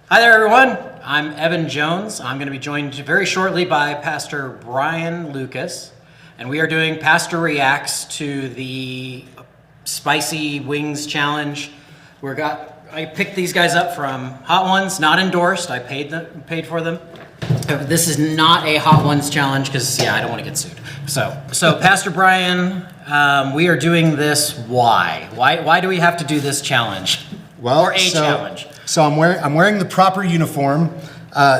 Hi there, everyone. I'm Evan Jones. I'm going to be joined very shortly by Pastor Brian Lucas, and we are doing Pastor Reacts to the Spicy Wings Challenge. I picked these guys up from Hot Ones, not endorsed. I paid for them. This is not a Hot Ones challenge because, I don't want to get sued. So Pastor Brian, we are doing this. Why? Why do we have to do this challenge? Challenge? So I'm wearing the proper uniform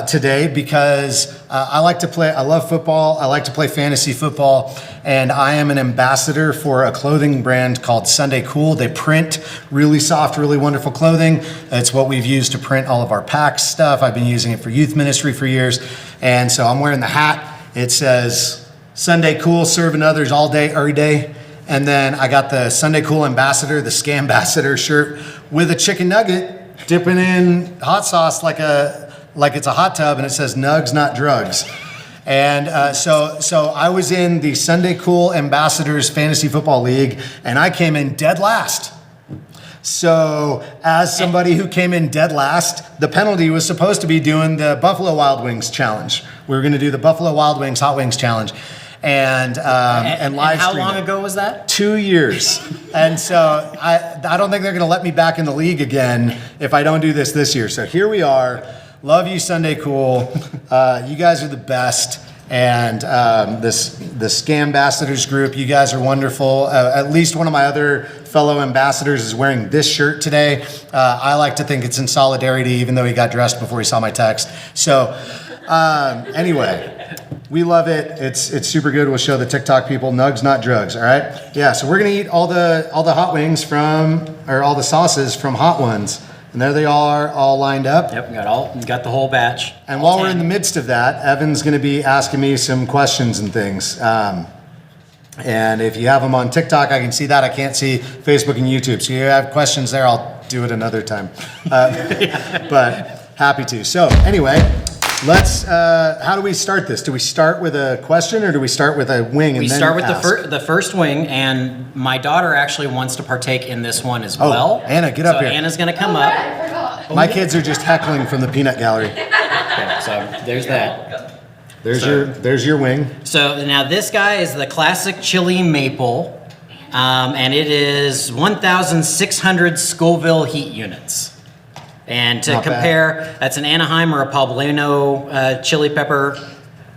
today because I like to play. I love football. I like to play fantasy football, and I am an ambassador for a clothing brand called Sunday Cool. They print really soft, really wonderful clothing. It's what we've used to print all of our PAX stuff. I've been using it for youth ministry for years, and so I'm wearing the hat. It says Sunday Cool, serving others all day, every day. And then I got the Sunday Cool Ambassador, the Scambassador shirt with a chicken nugget dipping in hot sauce like it's a hot tub, and it says Nugs, not drugs. And so I was in the Sunday Cool Ambassadors Fantasy Football League, and I came in dead last. So as somebody who came in dead last, the penalty was supposed to be doing the Buffalo Wild Wings challenge. We were going to do the Buffalo Wild Wings Hot Wings challenge. And live how stream long it. ago was that? 2 years. And so I don't think they're going to let me back in the league again if I don't do this year. So here we are. Love you, Sunday Cool. You guys are the best. And the Scambassadors group, you guys are wonderful. At least one of my other fellow ambassadors is wearing this shirt today. I like to think it's in solidarity, even though he got dressed before he saw my text. So anyway. We love it. It's super good. We'll show the TikTok people. Nugs, not drugs. All right. Yeah. So we're gonna eat all the hot wings all the sauces from Hot Ones, and there they are, all lined up. Yep, we got the whole batch. And while we're in the midst of that, Evan's gonna be asking me some questions and things. And if you have them on TikTok, I can see that. I can't see Facebook and YouTube. So if you have questions there, I'll do it another time. But happy to. So anyway. How do we start this? Do we start with a question or do we start with a wing? We start with the first wing, and my daughter actually wants to partake in this one as well. Anna, get up here. Anna's going to come up. I forgot. My kids are just heckling from the peanut gallery. Okay, so there's that. There's your wing. So now this guy is the classic chili maple, and it is 1,600 Scoville heat units. And to compare, that's an Anaheim or a Poblano chili pepper.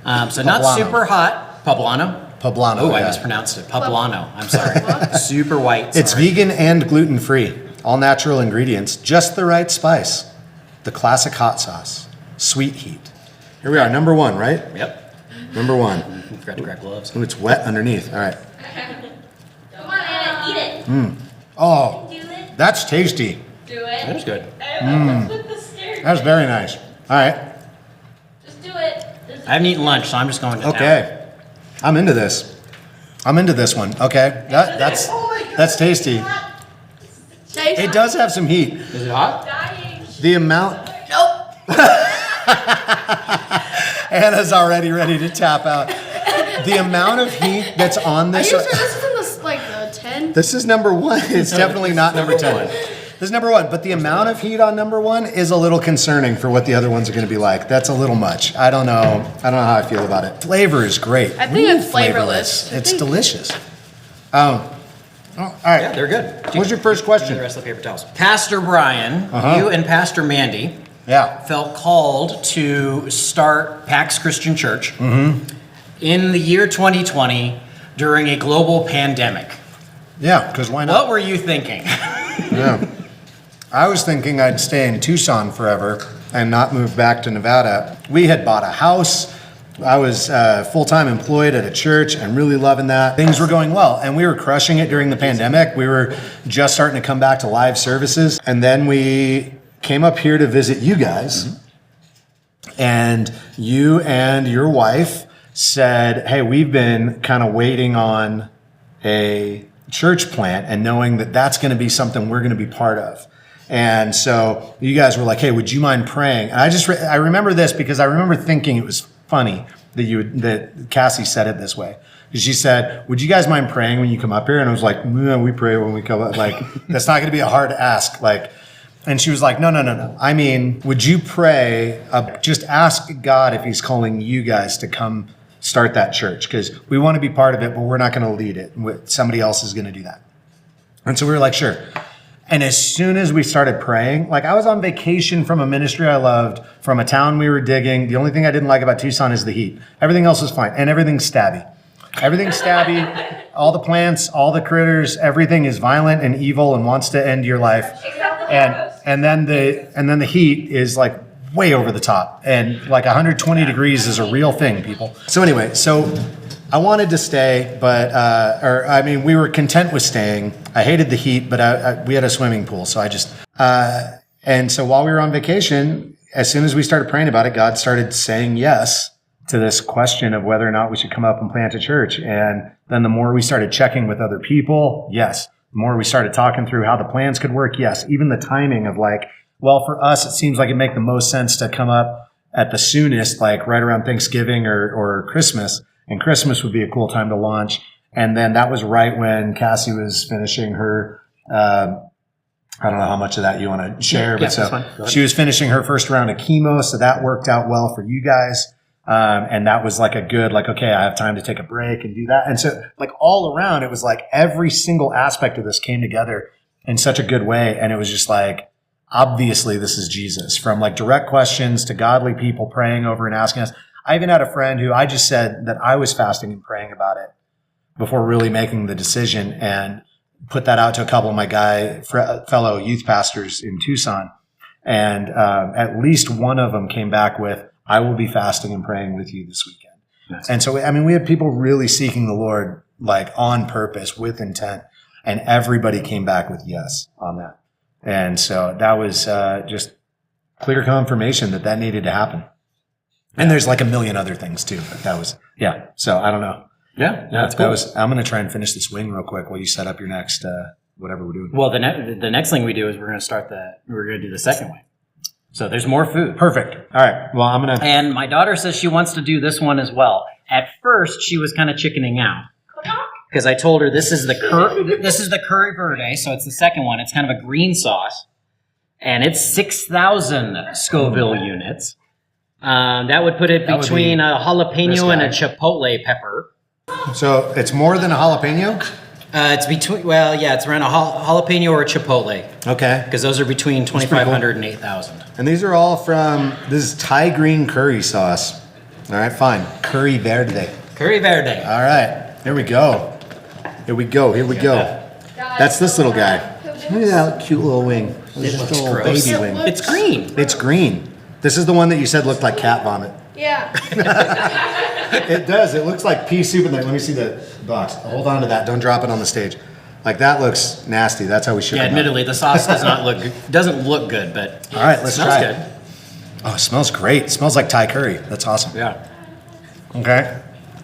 So not super hot. Poblano? Poblano. Oh, I mispronounced it. Poblano. I'm sorry. Super white. It's vegan and gluten-free. All natural ingredients. Just the right spice. The classic hot sauce. Sweet heat. Here we are. Number one, right? Yep. Number one. Forgot to grab gloves. Ooh, it's wet underneath. All right. Come on, Anna, eat it. Oh, Do it. that's tasty. Do it. That was good. That's very nice. All right. Just do it. I haven't eaten lunch, so I'm just going to town. Okay. I'm into this. I'm into this one. Okay. That's tasty. It does have some heat. Is it hot? Dying. The amount. Nope. Anna's already ready to tap out. The amount of heat that's on Are this. you sure this isn't the 10? This is number one. It's definitely not number 10. This is number one, but the amount of heat on number one is a little concerning for what the other ones are going to be like. That's a little much. I don't know how I feel about it. Flavor is great. I think it's flavorless. It's delicious. All right. Yeah, they're good. What's your first question? The rest of the paper towels. Pastor Brian, you and Pastor Mandy felt called to start Pax Christian Church in the year 2020 during a global pandemic. Yeah, because why not? What were you thinking? Yeah. I was thinking I'd stay in Tucson forever and not move back to Nevada. We had bought a house. I was full-time employed at a church and really loving that. Things were going well, and we were crushing it during the pandemic. We were just starting to come back to live services, and then we came up here to visit you guys, and you and your wife said, hey, we've been kind of waiting on a church plant and knowing that that's going to be something we're going to be part of. And so you guys were like, hey, would you mind praying? And I remember this because I remember thinking it was funny that Cassie said it this way. She said, would you guys mind praying when you come up here? And I was like, yeah, we pray when we come up. Like, that's not going to be a hard ask. Like, And she was like, no. I mean, would you pray, just ask God if he's calling you guys to come start that church? Because we want to be part of it, but we're not going to lead it. Somebody else is going to do that. And so we were like, sure. And as soon as we started praying, like I was on vacation from a ministry I loved, from a town we were digging. The only thing I didn't like about Tucson is the heat. Everything else was fine. And everything's stabby. Everything's stabby. All the plants, all the critters, everything is violent and evil and wants to end your life. And then the heat is like way over the top. And like 120 degrees is a real thing, people. So anyway, I wanted to stay, but we were content with staying. I hated the heat, but we had a swimming pool, so and so while we were on vacation, as soon as we started praying about it, God started saying yes to this question of whether or not we should come up and plant a church. And then the more we started checking with other people, yes. The more we started talking through how the plans could work, yes. Even the timing of like, well, for us, it seems like it'd make the most sense to come up at the soonest, like right around Thanksgiving or Christmas. And Christmas would be a cool time to launch. And then that was right when Cassie was finishing her, I don't know how much of that you want to share, but so she was finishing her first round of chemo. So that worked out well for you guys. And that was like a good, like, okay, I have time to take a break and do that. And so like all around, it was like every single aspect of this came together in such a good way. And it was just like, obviously this is Jesus, from like direct questions to godly people praying over and asking us. I even had a friend who I just said that I was fasting and praying about it before really making the decision, and put that out to a couple of my fellow youth pastors in Tucson. And at least one of them came back with, I will be fasting and praying with you this weekend. Nice. And so, I mean, we had people really seeking the Lord, like on purpose, with intent, and everybody came back with yes on that. And so that was just clear confirmation that needed to happen. And there's like a million other things too, but that was, yeah. So I don't know. Yeah, that's cool. I'm going to try and finish this wing real quick while you set up your next, whatever we're doing. Well, the next thing we do is we're going to do the second wing. So there's more food. Perfect. All right. Well, I'm going to. And my daughter says she wants to do this one as well. At first, she was kind of chickening out because I told her this is the curry verde, so it's the second one. It's kind of a green sauce, and it's 6,000 Scoville units. That would put it between a jalapeno and a chipotle pepper. So it's more than a jalapeno? It's between, well, yeah, it's around a jalapeno or a chipotle. Okay. Because those are between 2,500 and 8,000. And these are all this is Thai green curry sauce. All right, fine. Curry Verde. Curry Verde. All right, here we go. That's this little guy. Look at that cute little wing. This little baby wing. It's green. It's green. This is the one that you said looked like cat vomit. Yeah. It does. It looks like pea soup in there. Let me see the box. Hold on to that. Don't drop it on the stage. Like that looks nasty. That's how we should. Yeah, admittedly, the sauce doesn't look good, but all right, let's try good. it. Oh, it smells great. It smells like Thai curry. That's awesome. Yeah. Okay.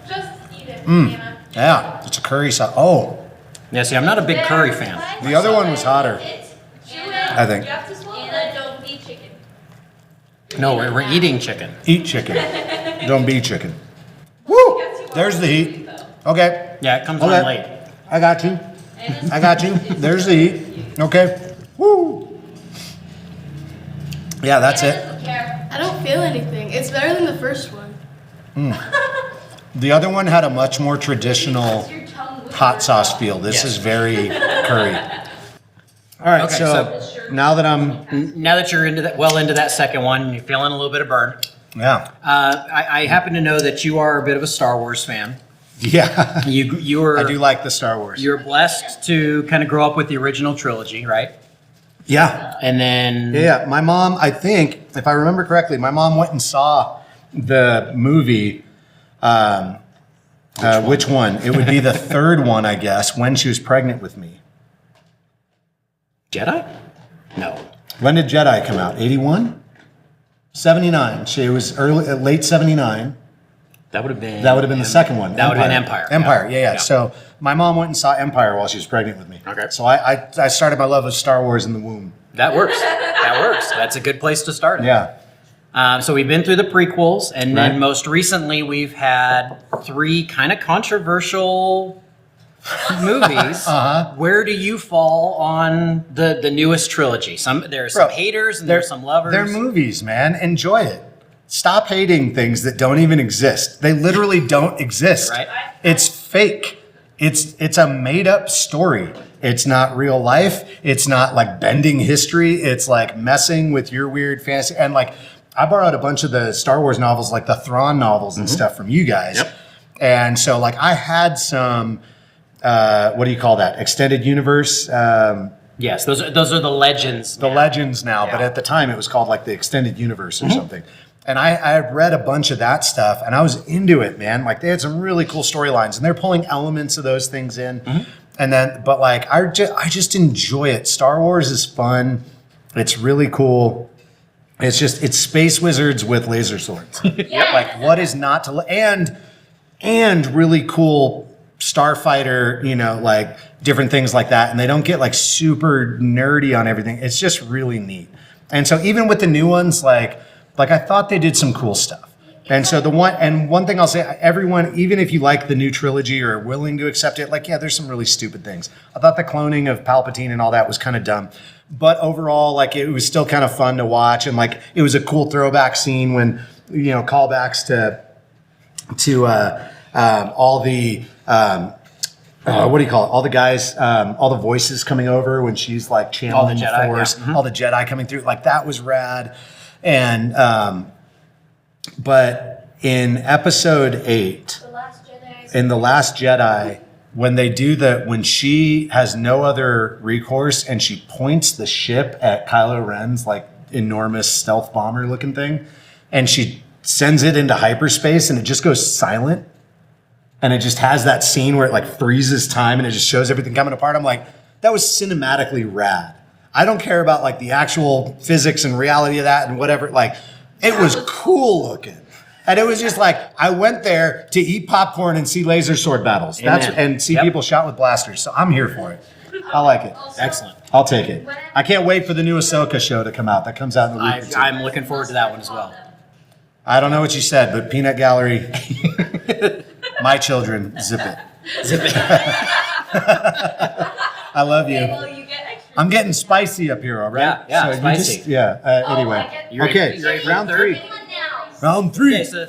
Just eat it, Anna. Yeah, it's a curry sauce. Oh. Yeah, see, I'm not a big curry fan. The other one was hotter. I think. You have to swallow it. Don't be chicken. No, we're eating chicken. Eat chicken. Don't be chicken. Woo! There's the heat. Okay. Yeah, it comes on late. I got you. There's the heat. Okay. Woo! Yeah, that's it. I don't feel anything. It's better than the first one. The other one had a much more traditional hot sauce feel. This is very curry. All right, Okay, so now that you're into that second one, you're feeling a little bit of burn. Yeah. I happen to know that you are a bit of a Star Wars fan. Yeah. You were. I do like the Star Wars. You're blessed to kind of grow up with the original trilogy, right? Yeah. And then Yeah. My mom, I think, if I remember correctly, my mom went and saw the movie. Which one? It would be the third one, I guess, when she was pregnant with me. Jedi? No. When did Jedi come out? 81? 79. She was late 79. That would have been the second one. That would have been Empire. Empire, yeah. So my mom went and saw Empire while she was pregnant with me. Okay. So I started my love of Star Wars in the womb. That works. That's a good place to start. Yeah. So we've been through the prequels, and then most recently we've had 3 kind of controversial movies, where do you fall on the newest trilogy? There are some haters and there are some lovers. They're movies, man. Enjoy it. Stop hating things that don't even exist. They literally don't exist. Right. It's fake. It's a made up story. It's not real life. It's not like bending history. It's like messing with your weird fantasy. And like, I borrowed a bunch of the Star Wars novels, like the Thrawn novels and stuff from you guys. Yep. And so like I had some, what do you call that? Extended universe. Yes, those are the legends. The legends now, but Yeah. at the time it was called like the extended universe or something. And I had read a bunch of that stuff and I was into it, man. Like they had some really cool storylines and they're pulling elements of those things in. And then, but like, I just enjoy it. Star Wars is fun. It's really cool. It's space wizards with laser swords. Like what is not to, and really cool starfighter, like different things like that. And they don't get like super nerdy on everything. It's just really neat. And so even with the new ones, like I thought they did some cool stuff. And so one thing I'll say, everyone, even if you like the new trilogy or are willing to accept it, like, yeah, there's some really stupid things. I thought the cloning of Palpatine and all that was kind of dumb. But overall, like, it was still kind of fun to watch. And like, it was a cool throwback scene when, callbacks to all the, what do you call it? All the guys, all the voices coming over when she's like channeling the Force, all the Jedi coming through. Like that was rad. And, but in episode 8, in The Last Jedi, when she has no other recourse and she points the ship at Kylo Ren's like enormous stealth bomber looking thing, and she sends it into hyperspace and it just goes silent. And it just has that scene where it like freezes time and it just shows everything coming apart. I'm like, that was cinematically rad. I don't care about like the actual physics and reality of that and whatever. Like, it was cool looking. And it was just like, I went there to eat popcorn and see laser sword battles. And see people shot with blasters. So I'm here for it. I like it. Excellent. I'll take it. I can't wait for the new Ahsoka show to come out. That comes out in a week or two. I'm looking forward to that one as well. I don't know what you said, but Peanut Gallery, my children, zip it. Zip it. I love you. I'm getting spicy up here, all right? Yeah, spicy. Anyway. You ready for round the third? 3. Round 3. Okay, so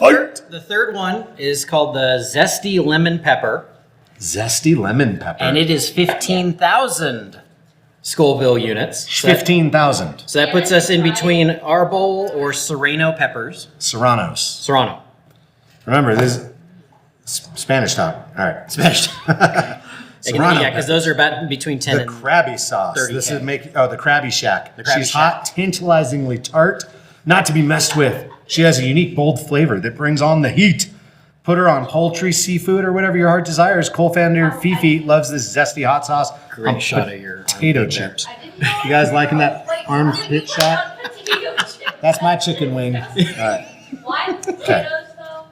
the third one is called the Zesty Lemon Pepper. Zesty lemon pepper. And it is 15,000 Scoville units. 15,000. So that puts us in between Arbol or Serrano peppers. Serrano. Remember, this is Spanish talk. All right. Spanish. Serrano Yeah, because those are about between 10 the and Krabby sauce. 30K. This is the Krabby Shack. The Krabby She's Shack. hot, tantalizingly tart, not to be messed with. She has a unique, bold flavor that brings on the heat. Put her on poultry, seafood, or whatever your heart desires. Cole Founder Fifi loves this zesty hot sauce. Great shot of your potato chips. You guys liking that armpit shot? That's my chicken wing. All right. Why potatoes though?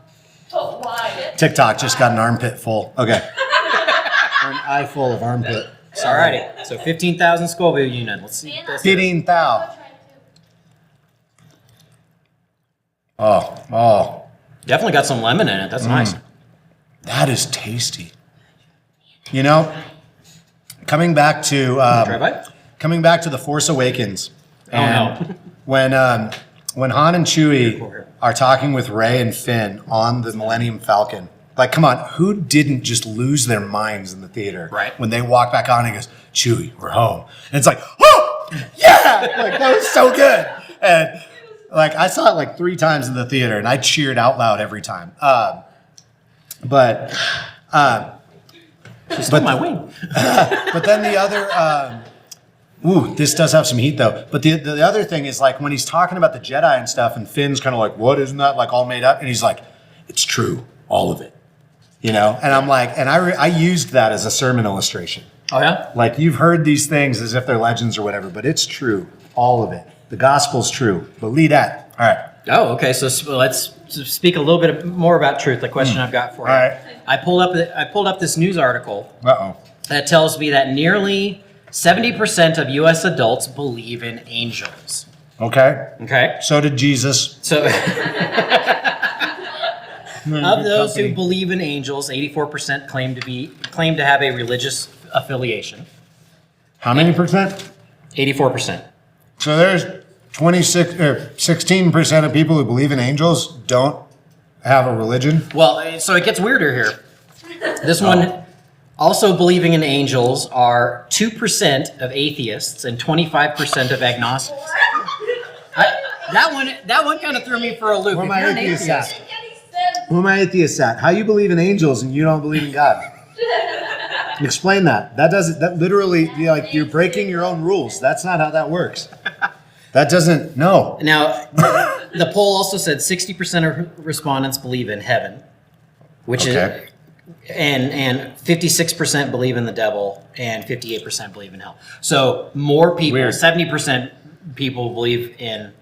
But why? TikTok just got an armpit full. Okay. Or an eye full of armpit. Alrighty, so 15,000 Scoville unit. Let's see if this is. 15,000. Oh. Definitely got some lemon in it. That's nice. That is tasty. Coming back to Try a bite? The Force Awakens. No. When Han and Chewie are talking with Rey and Finn on the Millennium Falcon, like, come on, who didn't just lose their minds in the theater? Right. When they walk back on and he goes, Chewie, we're home. And it's like, oh, yeah! Like, that was so good. And like, I saw it like 3 times in the theater and I cheered out loud every time. She stole my wing. But then the other, this does have some heat though. But the other thing is like when he's talking about the Jedi and stuff, and Finn's kind of like, "What, isn't that like all made up?" And he's like, "It's true, all of it." And I'm like, and I used that as a sermon illustration. Oh yeah. Like, you've heard these things as if they're legends or whatever, but it's true, all of it. The gospel's true. Believe that. All right. Oh, okay. So let's speak a little bit more about truth. The question I've got for you. All right. I pulled up this news article Uh-oh. that tells me that nearly 70% of U.S. adults believe in angels. Okay. Okay. So did Jesus. So Of those company. who believe in angels, 84% claim to have a religious affiliation. How many percent? 84%. So there's 16% of people who believe in angels don't have a religion. Well, so it gets weirder here. This one, also believing in angels, are 2% of atheists and 25% of agnostics. That one kind of threw me for a loop. Where If my you're an atheists atheist- at? Make any sense. Who am I atheist at? How you believe in angels and you don't believe in God? Explain that. That literally, you're breaking your own rules. That's not how that works. That doesn't, no. Now, the poll also said 60% of respondents believe in heaven, which Okay. is, and 56% believe in the devil, and 58% believe in hell. So more people, Weird. 70% people believe in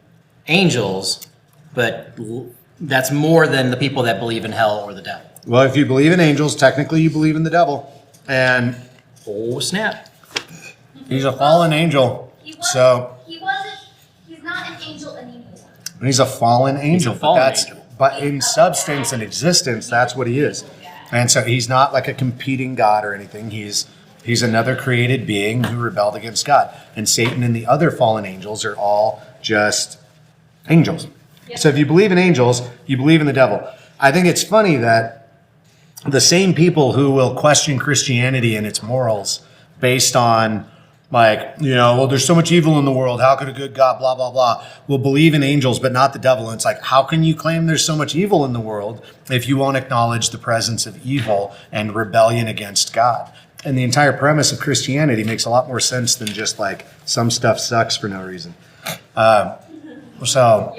angels, but that's more than the people that believe in hell or the devil. Well, if you believe in angels, technically you believe in the devil. And Oh, snap. he's a fallen angel. So He's not an angel anymore. he's a fallen angel. fallen but angel. But in substance and existence, that's what he is. And so he's not like a competing God or anything. He's another created being who rebelled against God. And Satan and the other fallen angels are all just angels. So if you believe in angels, you believe in the devil. I think it's funny that the same people who will question Christianity and its morals based on well, there's so much evil in the world. How could a good God, blah, blah, blah, will believe in angels, but not the devil. And it's like, how can you claim there's so much evil in the world if you won't acknowledge the presence of evil and rebellion against God? And the entire premise of Christianity makes a lot more sense than just like some stuff sucks for no reason. So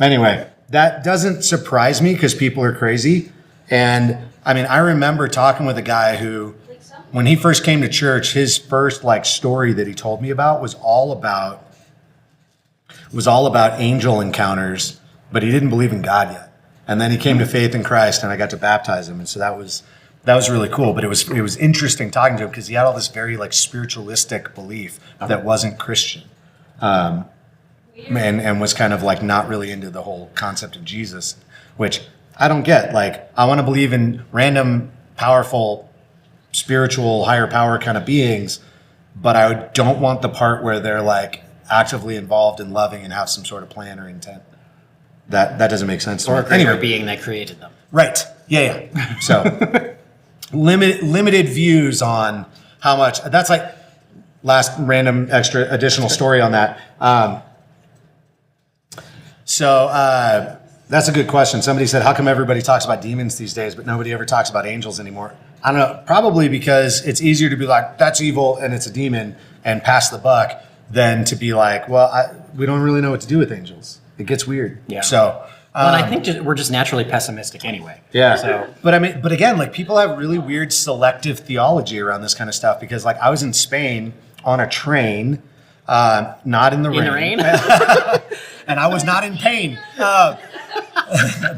anyway, that doesn't surprise me because people are crazy. And I mean, I remember talking with a guy who, when he first came to church, his first story that he told me about was all about angel encounters, but he didn't believe in God yet. And then he came to faith in Christ, and I got to baptize him, and so that was really cool. But it was interesting talking to him because he had all this very spiritualistic belief that wasn't Christian, and was kind of not really into the whole concept of Jesus, which I don't get. I want to believe in random, powerful, spiritual, higher power kind of beings, but I don't want the part where they're actively involved in loving and have some sort of plan or intent. That doesn't make sense to Or me. a creator being that created them. Right. Yeah. So limited views on how much. That's last random extra additional story on that. That's a good question. Somebody said, how come everybody talks about demons these days, but nobody ever talks about angels anymore? I don't know. Probably because it's easier to be that's evil and it's a demon and pass the buck than to be we don't really know what to do with angels. It gets weird. Yeah. So, Well, and I think we're just naturally pessimistic anyway. yeah. So, But again, people have really weird selective theology around this kind of stuff because I was in Spain on a train, not in the in rain. the rain? And I was not in pain.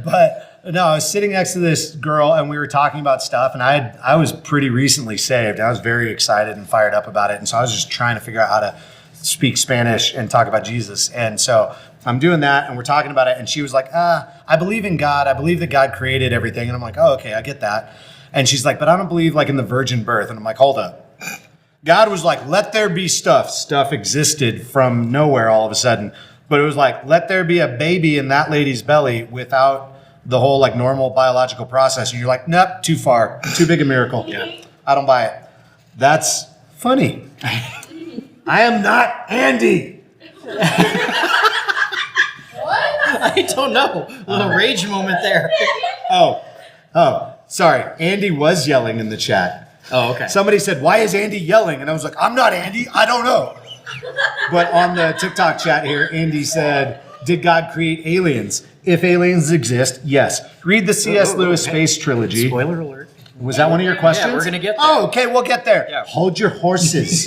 But no, I was sitting next to this girl and we were talking about stuff, and I was pretty recently saved. I was very excited and fired up about it. And so I was just trying to figure out how to speak Spanish and talk about Jesus. And so I'm doing that and we're talking about it. And she was like, I believe in God. I believe that God created everything. And I'm like, oh, okay, I get that. And she's like, but I don't believe in the virgin birth. And I'm like, hold up. God was like, let there be stuff. Stuff existed from nowhere all of a sudden. But it was let there be a baby in that lady's belly without the whole normal biological process. And you're like, nope, too far. Too big a miracle. Yeah. I don't buy it. That's funny. I am not Andy. I don't know. A little rage moment there. Oh, sorry. Andy was yelling in the chat. Oh, okay. Somebody said, why is Andy yelling? And I was like, I'm not Andy. I don't know. But on the TikTok chat here, Andy said, did God create aliens? If aliens exist, yes. Read the C.S. Lewis Space Trilogy. Spoiler alert. Was that one of your questions? Yeah, we're gonna get there. Oh, okay, we'll get there. Yeah. Hold your horses.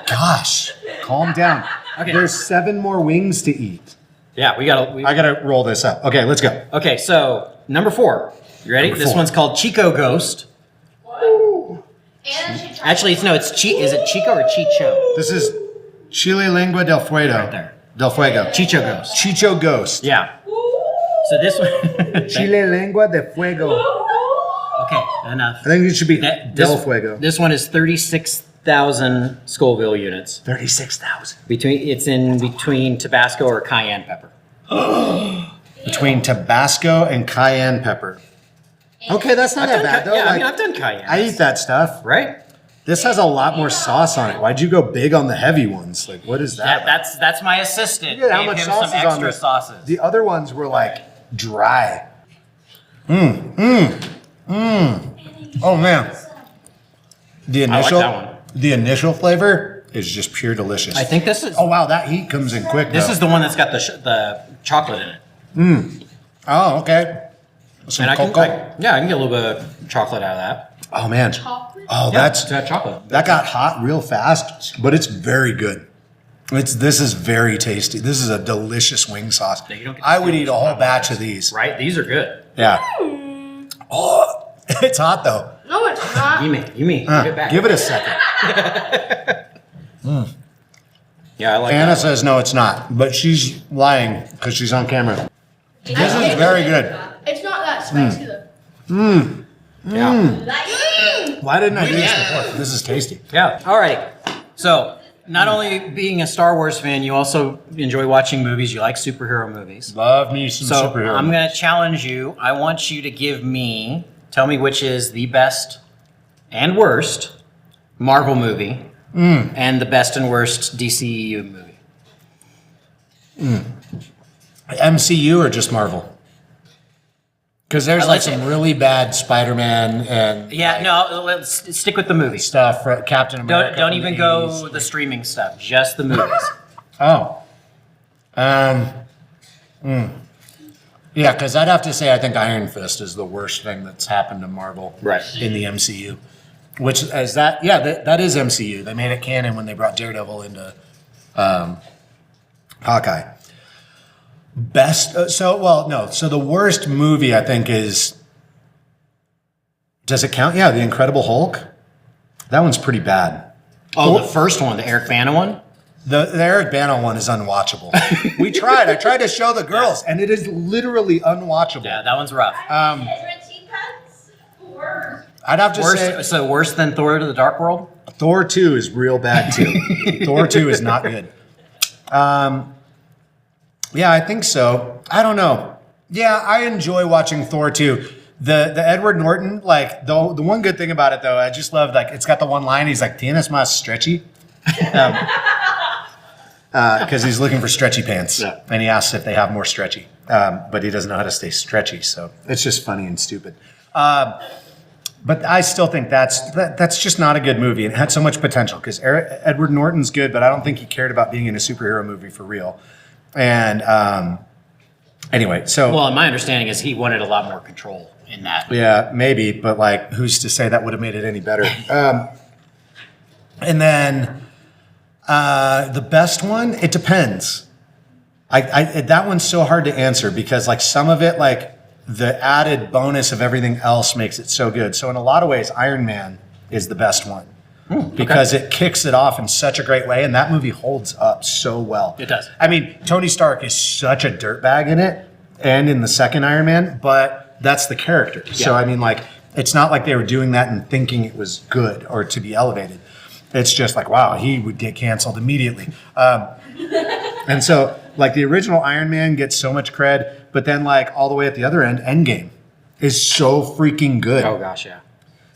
Gosh, calm down. Okay. There's 7 more wings to eat. Yeah, I gotta roll this up. Okay, let's go. Okay, so number 4. You ready? Number This 4. one's called Chico Ghost. And Actually, is it Chico or Chicho? This is Chile Lengua del Fuego. Right there. Del Fuego. Chicho Ghost. Chicho Ghost. Yeah. So this one. Chile lengua de fuego. Okay, enough. I think it should be This- del fuego. This one is 36,000 Scoville units. 36,000. It's in between Tabasco or cayenne pepper. Between Tabasco and cayenne pepper. Okay, that's not that bad though. Yeah, I mean, Like, I've done cayenne. I eat that stuff. Right? This has a lot more sauce on it. Why'd you go big on the heavy ones? Like, what is that? That's my assistant. Look at how Gave much him sauce some is on extra this. sauces. The other ones were like dry. Oh man. The initial, that one. the initial flavor is just pure delicious. I think this is Oh wow, that heat comes in quick. this though. is the one that's got the chocolate in it. Oh okay. Some And I cocoa. can get a little bit of chocolate out of that. Oh man. Chocolate? Oh, Yeah, that's it's got chocolate. that got hot real fast, but it's very good. This is very tasty. This is a delicious wing sauce. Yeah, you don't get to I see would how eat a much whole chocolate batch of these. Right? These are good. Yeah. Oh, it's hot though. No, it's not. You me. Give it back. Give it a second. Yeah, I like Anna that. says no, it's not, but she's lying because she's on camera. This is very good. It's not that spicy though. Yeah. Why didn't I do this Yeah. before? This is tasty. Yeah. Alrighty. So, not only being a Star Wars fan, you also enjoy watching movies. You like superhero movies. Love me some So, superhero. I'm going to challenge you. I want you to tell me which is the best and worst Marvel movie and the best and worst DCEU movie. MCU or just Marvel? Because there's I like like some it. really bad Spider-Man and Yeah, no, let's stick with the movies. stuff. For Captain America. Don't from even the go 80s. the streaming stuff, just the movies. Oh. Yeah, because I'd have to say I think Iron Fist is the worst thing that's happened to Marvel Right. in the MCU. Which is that? Yeah, that is MCU. They made it canon when they brought Daredevil into Hawkeye. So the worst movie I think is. Does it count? Yeah, The Incredible Hulk. That one's pretty bad. Oh, the first one, the Eric Bana one? The Eric Bana one is unwatchable. We tried. I tried to show the girls, and it is literally unwatchable. Yeah, that one's rough. I'd have to say Worse than Thor to the Dark World? Thor 2 is real bad too. Thor 2 is not good. Yeah, I think so. I don't know. Yeah, I enjoy watching Thor 2. The Edward Norton, like the one good thing about it though, I just love like it's got the one line. He's like, "Tienes más stretchy," because he's looking for stretchy pants, Yeah. and he asks if they have more stretchy, but he doesn't know how to stay stretchy. So it's just funny and stupid. But I still think that's just not a good movie. It had so much potential because Edward Norton's good, but I don't think he cared about being in a superhero movie for real. And anyway, so Well, my understanding is he wanted a lot more control in that. yeah, maybe, but like, who's to say that would have made it any better? And then the best one, it depends. That one's so hard to answer because like some of it, like the added bonus of everything else makes it so good. So in a lot of ways, Iron Man is the best one because it kicks it off in such a great way, and that movie holds up so well. It does. I mean, Tony Stark is such a dirtbag in it, and in the second Iron Man, but that's the character. So I mean, like, it's not like they were doing that and thinking it was good or to be elevated. It's just like, wow, he would get canceled immediately. And so, like, the original Iron Man gets so much cred, but then, like, all the way at the other end, Endgame is so freaking good. Oh, gosh, yeah.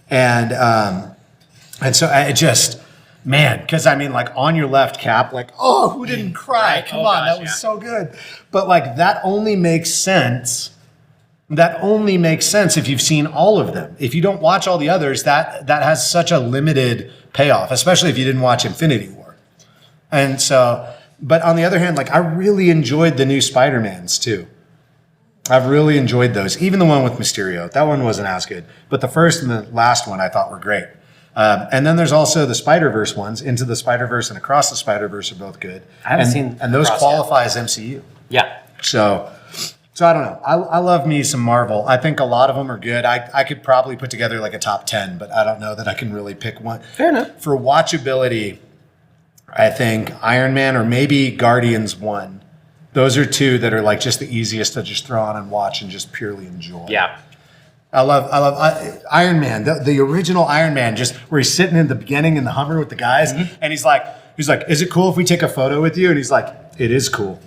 And so I just, man, because I mean, like, on your left, Cap, like, oh, who didn't cry? Right. Come Oh, on, gosh, that was yeah. so good. But, like, that only makes sense. That only makes sense if you've seen all of them. If you don't watch all the others, that has such a limited payoff, especially if you didn't watch Infinity War. And so, but on the other hand, like, I really enjoyed the new Spider-Mans too. I've really enjoyed those. Even the one with Mysterio. That one wasn't as good. But the first and the last one I thought were great. And then there's also the Spider-Verse ones. Into the Spider-Verse and Across the Spider-Verse are both good. I haven't and, seen And those Across qualify as MCU. Yeah. So I don't know. I love me some Marvel. I think a lot of them are good. I could probably put together like a top 10, but I don't know that I can really pick one. Fair enough. For watchability, I think Iron Man or maybe Guardians 1 Those are two that are like just the easiest to just throw on and watch and just purely enjoy. Yeah. I love Iron Man, the original Iron Man, just where he's sitting in the beginning in the Hummer with the guys, and he's like, is it cool if we take a photo with you? And he's like, it is cool.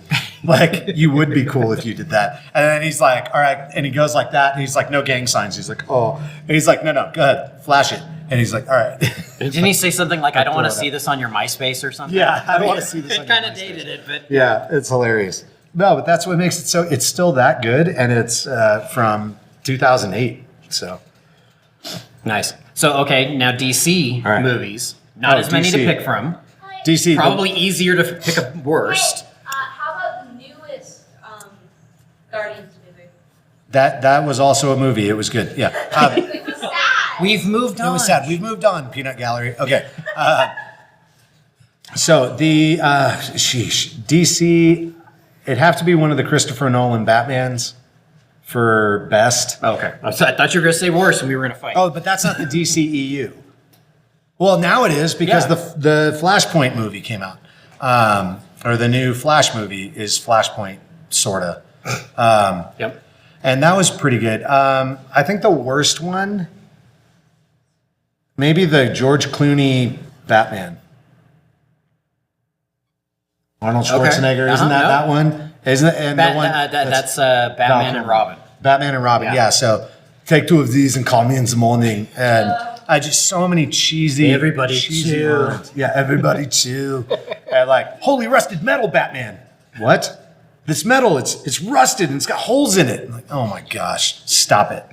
Like, you would be cool if you did that. And then he's like, all right, and he goes like that, and he's like, no gang signs. He's like, oh, and he's like, no, go ahead, flash it. And he's like, all right. Didn't he say something like, I don't want to see this on your MySpace or something? Yeah, I don't want to see this. It kind of dated it, but Yeah, it's hilarious. No, but that's what makes it so. It's still that good, and it's from 2008. So nice. So, okay, now DC All right. movies. Not as many to DC. pick from. DC Probably easier to pick a worst. How about the newest Guardians movie? that was also a movie. It was good. Yeah. It was sad. We've moved on. It was sad. We've moved on, Peanut Gallery. Okay. So the DC, it'd have to be one of the Christopher Nolan Batmans for best. Okay. I thought you were going to say worse and we were going to fight. Oh, but that's not the DCEU. Well, now it is because Yeah. the Flashpoint movie came out, or the new Flash movie is Flashpoint, sorta. Yep. And that was pretty good. I think the worst one, maybe the George Clooney Batman. Arnold Schwarzenegger, isn't that no. that one? Isn't it? And the one That's Batman and Robin. Batman and Robin, Yeah. yeah. So take two of these and call me in the morning. And I just so many cheesy, Everybody cheesy chill. lines. Yeah, everybody chill. And like, holy rusted metal, Batman. What? This metal, it's rusted and it's got holes in it. I'm like, oh my gosh, stop it.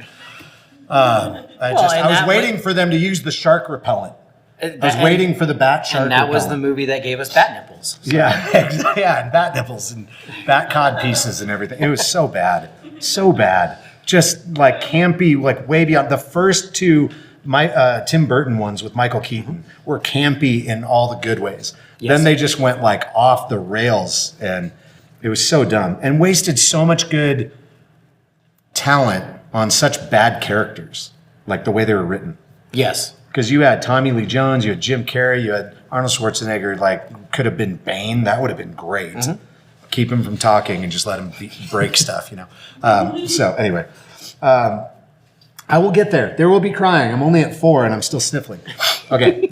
I and was that waiting for them to use the shark repellent. I was waiting for the bat shark And that was the repellent. movie that gave us bat nipples. Yeah, yeah, and bat nipples and bat cod pieces and everything. It was so bad, so bad. Just like campy, like way beyond. The first two Tim Burton ones with Michael Keaton were campy in all the good ways. Yes. Then they just went like off the rails, and it was so dumb and wasted so much good talent on such bad characters, like the way they were written. Yes. Because you had Tommy Lee Jones, you had Jim Carrey, you had Arnold Schwarzenegger, like could have been Bane. That would have been great. Keep him from talking and just let him break stuff, you know. So anyway, I will get there. There will be crying. I'm only at 4 and I'm still sniffling. Okay.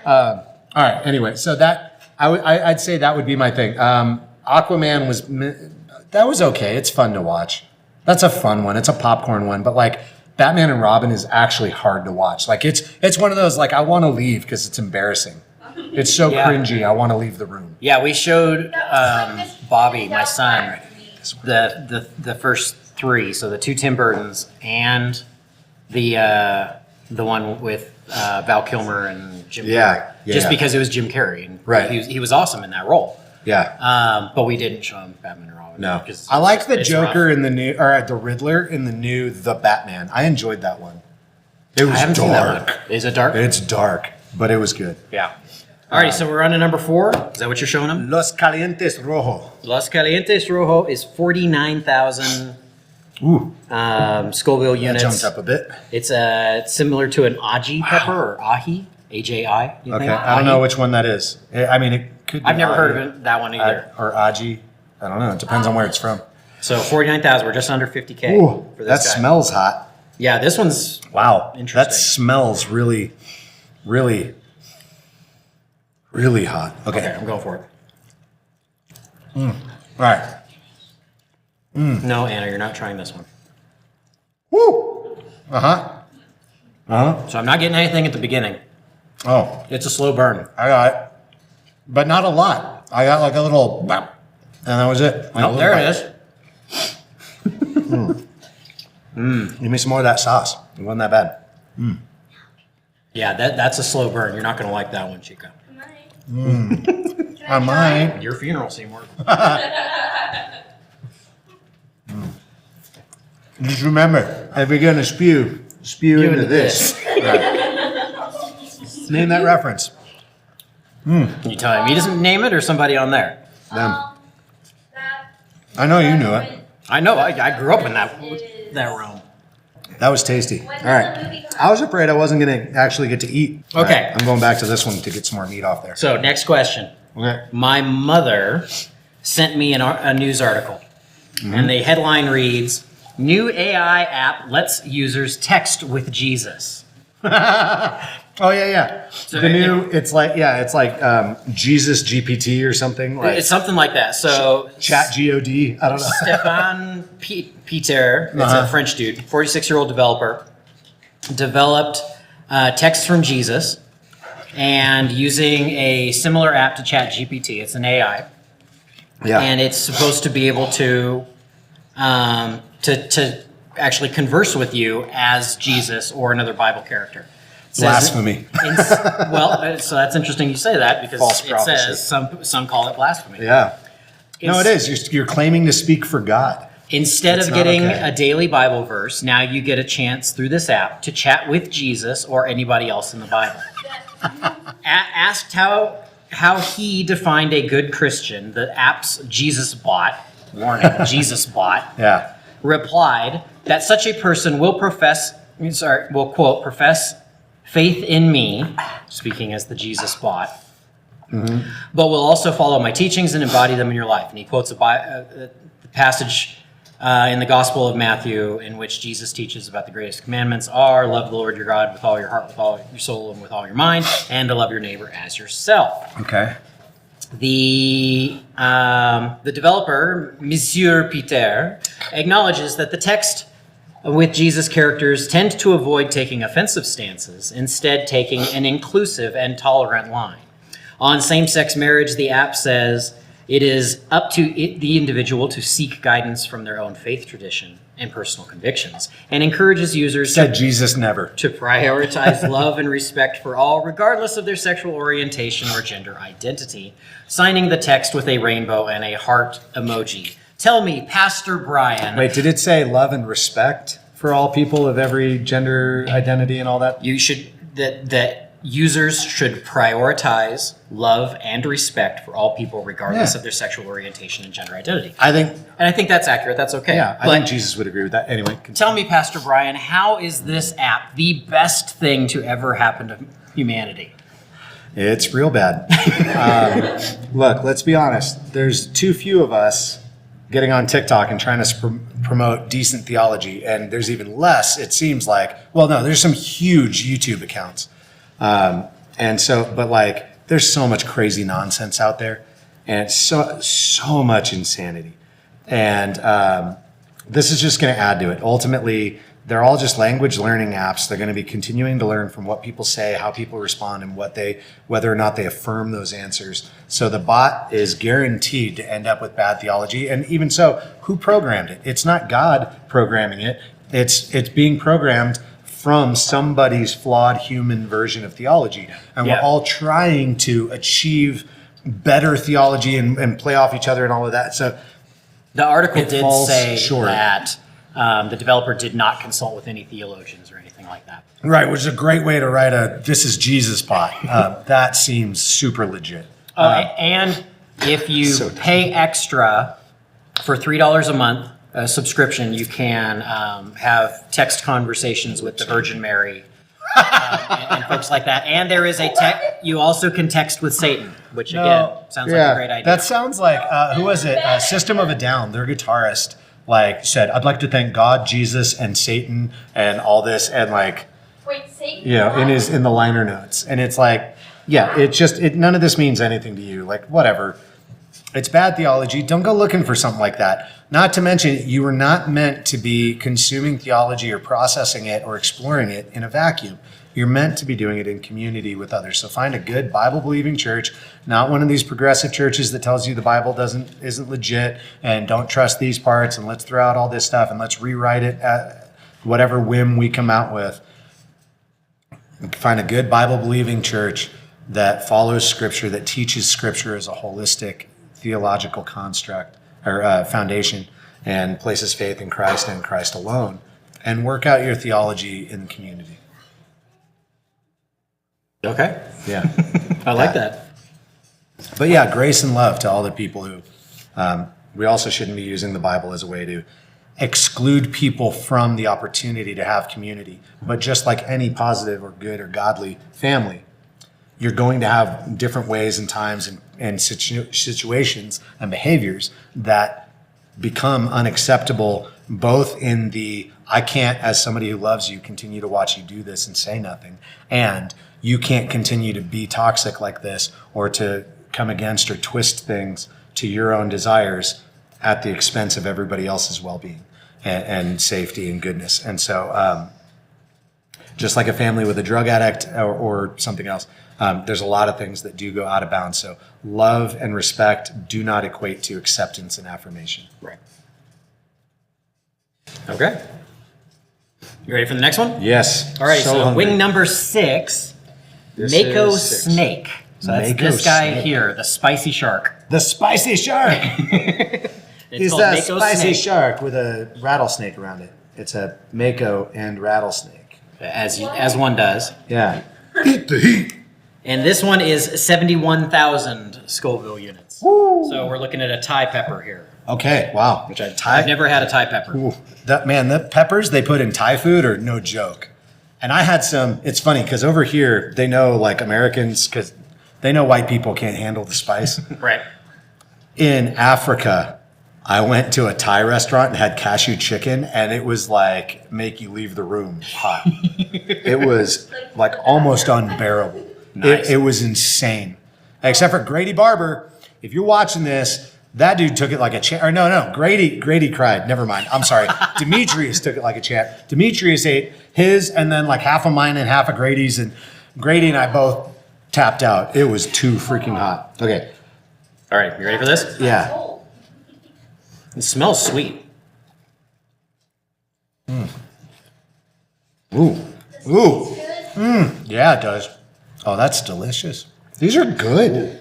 All right. Anyway, so that I'd say that would be my thing. Aquaman was okay. It's fun to watch. That's a fun one. It's a popcorn one, but like. Batman and Robin is actually hard to watch. Like it's one of those like I want to leave because it's embarrassing. It's so cringy. I want to leave the room. Yeah, we showed Bobby, my son, the first 3. So the 2 Tim Burtons and the one with Val Kilmer and Jim Carrey. Just because it was Jim Carrey. And Right. He was awesome in that role. Yeah. But we didn't show him Batman and Robin. No. Because I liked the it's Joker rough. in the new, or the Riddler in the new The Batman. I enjoyed that one. It was I haven't dark. seen that one. Is it dark? It's dark, but it was good. Yeah. All right, so we're on to number 4. Is that what you're showing them? Los Calientes Rojo. Los Calientes Rojo is 49,000 Ooh, Scoville that units. jumped up a bit. It's similar to an aji pepper or ahi, AJI. You Okay, think? I don't know which one that is. I mean, it could be. I've never heard of Aji it, that one either. Or Aji. I don't know. It depends on where it's from. So 49,000. We're just under 50K Ooh, for that this guy. smells hot. Yeah, this one's Wow. Interesting. That smells really, really, really hot. okay. I'm going for it. All right. No, Anna, you're not trying this one. Woo. So I'm not getting anything at the beginning. Oh, It's a slow burn. I got it. But not a lot. I got like a little bop. And that was it. Like a Oh, little there bite. it is. Give me some more of that sauce. It wasn't that bad. Yeah, that's a slow burn. You're not going to like that one, Chico. I might. Your funeral, Seymour. Just remember, if you're going to spew into this. Right. Name that reference. Can you tell him he doesn't name it or somebody on there? Them. I know you knew it. I know. I grew up in that realm. That was tasty. All right. I was afraid I wasn't going to actually get to eat. All Okay. right, I'm going back to this one to get some more meat off there. So next question. Okay. My mother sent me a news article. And the headline reads, "New AI app lets users text with Jesus." Oh yeah. So The new, it's like Jesus GPT or something. Like It's something like that. So Chat God. I don't know. Stefan Peter, it's a French dude, 46-year-old developer, developed text from Jesus, and using a similar app to Chat GPT. It's an AI. Yeah. And it's supposed to be able to actually converse with you as Jesus or another Bible character. It says- Blasphemy. So that's interesting you say that, because False it prophecy. says some call it blasphemy. Yeah. No, it is. You're claiming to speak for God. Instead It's of not getting okay. a daily Bible verse, now you get a chance through this app to chat with Jesus or anybody else in the Bible. Asked how he defined a good Christian, the app's Jesus bot, warning, Jesus bot, Yeah. replied that such a person will quote, profess faith in me, speaking as the Jesus bot, but will also follow my teachings and embody them in your life. And he quotes the passage in the Gospel of Matthew in which Jesus teaches about the greatest commandments are love the Lord your God with all your heart, with all your soul, and with all your mind, and to love your neighbor as yourself. Okay. The developer, Monsieur Peter, acknowledges that the text with Jesus characters tend to avoid taking offensive stances, instead taking an inclusive and tolerant line. On same-sex marriage, the app says it is up to the individual to seek guidance from their own faith tradition and personal convictions, and encourages users Said Jesus never. to prioritize love and respect for all, regardless of their sexual orientation or gender identity, signing the text with a rainbow and a heart emoji. Tell me, Pastor Brian, Wait, did it say love and respect for all people of every gender identity and all that? you should that users should prioritize love and respect for all people, regardless Yeah. of their sexual orientation and gender identity. I think, And I think that's accurate. That's okay. yeah, I But think Jesus would agree with that. Anyway, continue. tell me, Pastor Brian, how is this app the best thing to ever happen to humanity? It's real bad. Look, let's be honest. There's too few of us getting on TikTok and trying to promote decent theology, and there's even less, it seems like. Well, no, there's some huge YouTube accounts. But like, there's so much crazy nonsense out there, and so much insanity. And this is just going to add to it. Ultimately, they're all just language learning apps. They're going to be continuing to learn from what people say, how people respond, and whether or not they affirm those answers. So the bot is guaranteed to end up with bad theology. And even so, who programmed it? It's not God programming it. It's being programmed from somebody's flawed human version of theology. And Yeah. we're all trying to achieve better theology and play off each other and all of that. So The article It did falls say short. that the developer did not consult with any theologians or anything like that. right, which is a great way to write a "This is Jesus" bot. That seems super legit. And if you So- pay extra for $3 a month subscription, you can have text conversations with the Virgin Mary and folks like that. And there is you also can text with Satan, which again sounds like a great idea. That sounds like who was it? System of a Down. Their guitarist said, "I'd like to thank God, Jesus, and Satan, and all this," and Wait, Satan. in the liner notes. And it's like, yeah, none of this means anything to you. Like, whatever. It's bad theology. Don't go looking for something like that. Not to mention, you were not meant to be consuming theology or processing it or exploring it in a vacuum. You're meant to be doing it in community with others. So find a good Bible-believing church, not one of these progressive churches that tells you the Bible isn't legit and don't trust these parts and let's throw out all this stuff and let's rewrite it at whatever whim we come out with. Find a good Bible-believing church that follows Scripture, that teaches Scripture as a holistic theological construct or foundation, and places faith in Christ and Christ alone, and work out your theology in the community. Okay. Yeah. I like that. But yeah, grace and love to all the people who, we also shouldn't be using the Bible as a way to exclude people from the opportunity to have community. But just like any positive or good or godly family, you're going to have different ways and times and situations and behaviors that become unacceptable, both in the I can't, as somebody who loves you, continue to watch you do this and say nothing, and you can't continue to be toxic like this or to come against or twist things to your own desires at the expense of everybody else's well-being and safety and goodness. And so just like a family with a drug addict or something else, there's a lot of things that do go out of bounds. So love and respect do not equate to acceptance and affirmation. Right. Okay. You ready for the next one? Yes. All right, so hungry. wing number 6, This Mako is 6. Snake. So that's Mako this guy Snake. here, the spicy shark. The spicy shark. It's He's called a Mako spicy Snake, shark with a rattlesnake around it. It's a Mako and rattlesnake. as one does. Yeah. Eat the heat. And this one is 71,000 Scoville units. Woo. So we're looking at a Thai pepper here, Okay. Wow. which I've never had a Thai pepper. Ooh, the peppers they put in Thai food are no joke. And I had some, it's funny because over here, they know like Americans, because they know white people can't handle the spice. Right. In Africa, I went to a Thai restaurant and had cashew chicken, and it was like make you leave the room hot. It was like almost unbearable. Nice. It was insane. Except for Grady Barber. If you're watching this, that dude took it like a champ. Or no, Grady cried. Never mind. I'm sorry. Demetrius took it like a champ. Demetrius ate his and then like half of mine and half of Grady's, and Grady and I both tapped out. It was too freaking hot. Okay. All right, you ready for this? Yeah. Oh, It smells sweet. Ooh. Ooh. good. Yeah, it does. Oh, that's delicious. These are good.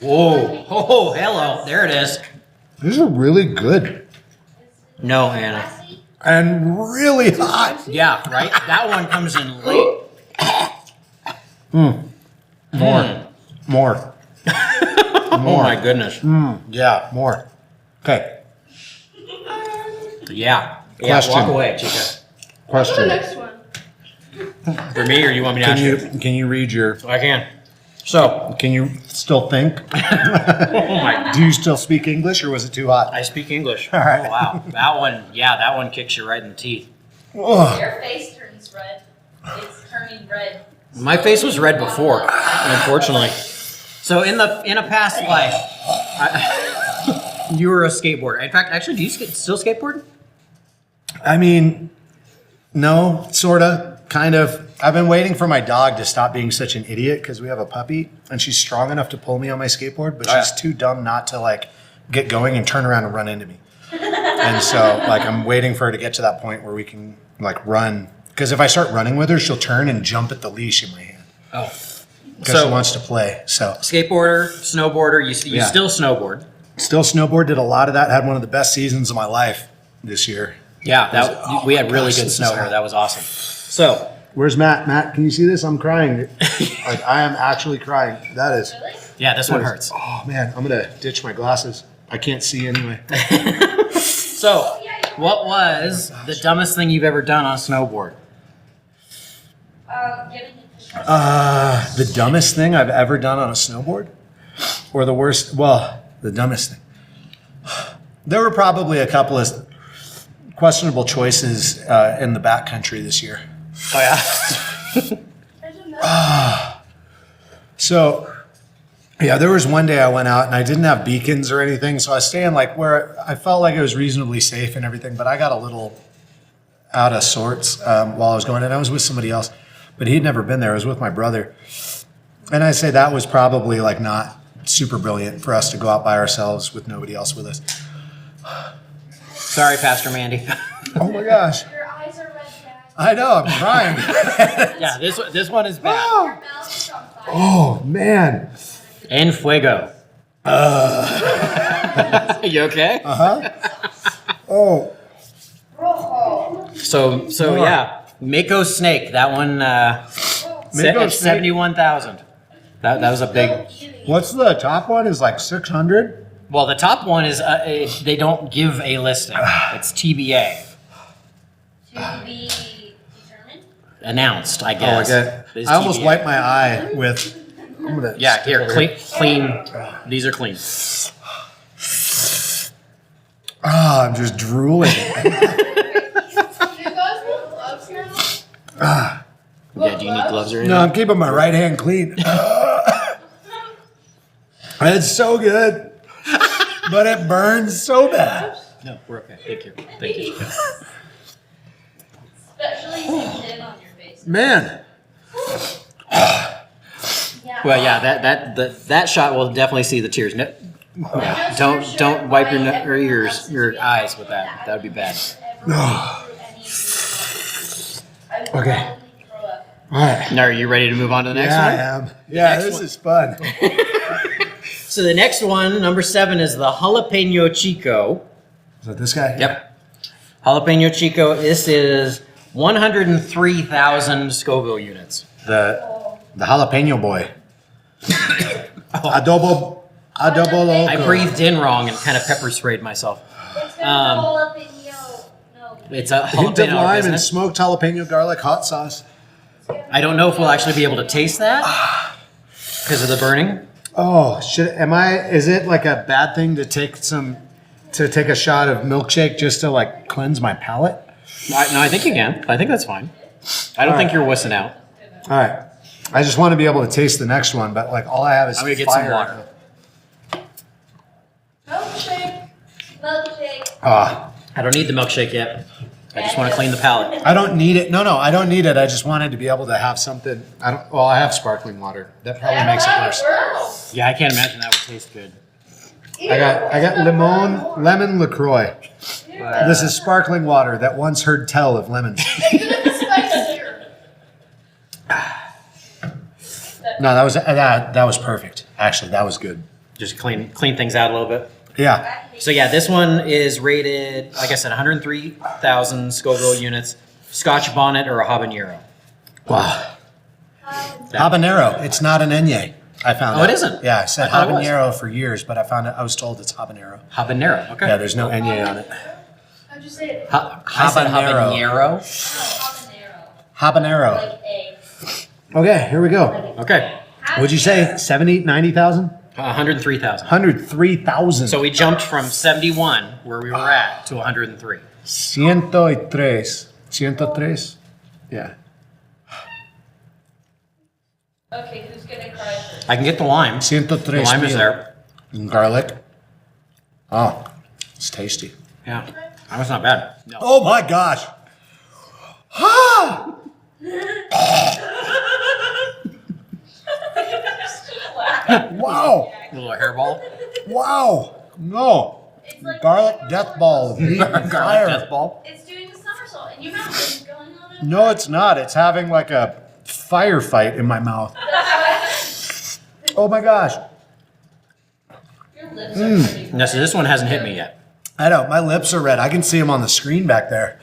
Whoa. Oh, hello. There it is. These are really good No, Hannah. Spicy. and really hot. Yeah, right? That one comes in late. More. Oh, my goodness. Yeah, more. Okay. Yeah. Yeah, Question. walk away, Chico. What's the Question. next one? For me, or you want me to ask you? Can you read your? I can. So, Can you still think? oh my, Do you still speak English, or was it too hot? I speak English. All right. Oh, wow. That one, yeah, that one kicks you right in the teeth. Ugh. Your face turns red. It's turning red. My face was red before, unfortunately. So in a past life, you were a skateboarder. In fact, actually, do you still skateboard? I mean, no, sorta, kind of. I've been waiting for my dog to stop being such an idiot because we have a puppy and she's strong enough to pull me on my skateboard, but Oh, she's yeah. too dumb not to like get going and turn around and run into me. And so like I'm waiting for her to get to that point where we can like run. Because if I start running with her, she'll turn and jump at the leash in my hand Oh. because So- she wants to play. So Skateboarder, snowboarder, you Yeah. still snowboard. still snowboard, did a lot of that, had one of the best seasons of my life this year. Yeah, we had really gosh, good this snow is here. hot. That was awesome. So, Where's Matt? Matt, can you see this? I'm crying. Like I am actually crying. That is. Really? yeah, this one that is- hurts. Oh man, I'm gonna ditch my glasses. I can't see anyway. So, what was the dumbest thing you've ever done on a snowboard? Getting into The dumbest thing I've ever done on a snowboard? Or the worst? Well, the dumbest thing. There were probably a couple of questionable choices in the backcountry this year. Oh, yeah? I didn't know. So, yeah, there was one day I went out and I didn't have beacons or anything, so I was staying like where I felt like it was reasonably safe and everything, but I got a little out of sorts while I was going, and I was with somebody else, but he'd never been there. I was with my brother, and I say that was probably like not super brilliant for us to go out by ourselves with nobody else with us. Sorry, Pastor Mandy. Oh my gosh, Your eyes are red, Dad. I know, I'm crying. Yeah, this one is bad. Your mouth is on fire. Oh man. En fuego. You okay? Oh. Rojo. So yeah, Mako Snake. That one set Mako at Snake. 71,000. That was a big. What's the top one? Is like 600? Well, the top one is they don't give a listing. It's TBA To be determined. announced, I Oh, I guess. get. It's I almost TBA. wiped my eye with I'm gonna. Yeah, stick here, over clean. These are clean. I'm just drooling. Do you guys want gloves now? Yeah, do you need gloves or anything? No, I'm keeping my right hand clean. It's so good, but it burns so bad. No, we're okay. Thank you. Thank you. Especially zoomed in on your face. Man, Well, yeah, that shot will definitely see the tears. No, yeah, don't wipe your eyes with that. That would be bad. Okay. all right. Now, are you ready to move on to the next Yeah, I one? am. Yeah, Next this one. is fun. So the next one, number 7, is the Jalapeno Chico. Is that this guy? Yep. Jalapeno Chico. This is 103,000 Scoville units. The jalapeno boy. Adobo loco. I breathed in wrong and kind of pepper sprayed myself. It's gonna go all up in yo. No. It's a Hint of jalapeno lime and business. smoked jalapeno garlic hot sauce. I don't know if we'll actually be able to taste that because of the burning. Oh, is it like a bad thing to take a shot of milkshake just to like cleanse my palate? No, I think you can. I think that's fine. I don't think you're wussing out. All right. I just want to be able to taste the next one, but like all I have is I'm gonna get fire. some water. Milkshake. Milkshake. Ah, I don't need the milkshake yet. I just want to clean the palate. I don't need it. No, I don't need it. I just wanted to be able to have something. I have sparkling water. That probably makes it worse. Yeah, I can't imagine that would taste good. I got lemon LaCroix. This is sparkling water that once heard tell of lemons. Spicier. No, that was perfect. Actually, that was good. Just clean things out a little bit. Yeah. So yeah, this one is rated, like I said, 103,000 Scoville units. Scotch bonnet or a habanero. Wow. Habanero. It's not an enye. I found out. Oh, it isn't? Yeah, I said I thought it was. habanero for years, but I was told it's habanero. Habanero. Okay. Yeah, there's no enye on it. How'd you say it? I said Habanero. habanero. Habanero. Like a. Okay, here we go. Okay. Would you say 70, 90,000? 103,000. 103,000. So we jumped from 71, where we were at, to 103. 103. 103? Yeah. Okay, who's gonna cry first? I can get the lime. 103. The lime is there. Garlic. Oh, it's tasty. Yeah. That was not bad. No. Oh my gosh. Ah! Wow. A little hairball. Wow. No. Garlic death ball. Heat and fire. Death ball. It's doing a somersault and your mouth is going on. No, it's not. It's having like a firefight in my mouth. Oh my gosh. Your lips are pretty. No, so this one hasn't hit me yet. I know. My lips are red. I can see them on the screen back there.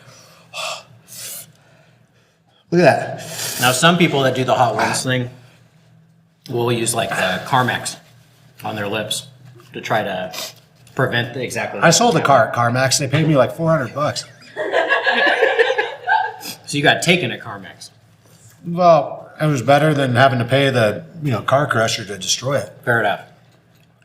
Look at that. Now, some people that do the hot wings thing will use like the Carmex on their lips to try to prevent exactly. I sold a car at CarMax. They paid me like $400. So you got taken at Carmex. Well, it was better than having to pay the car crusher to destroy it. Fair enough.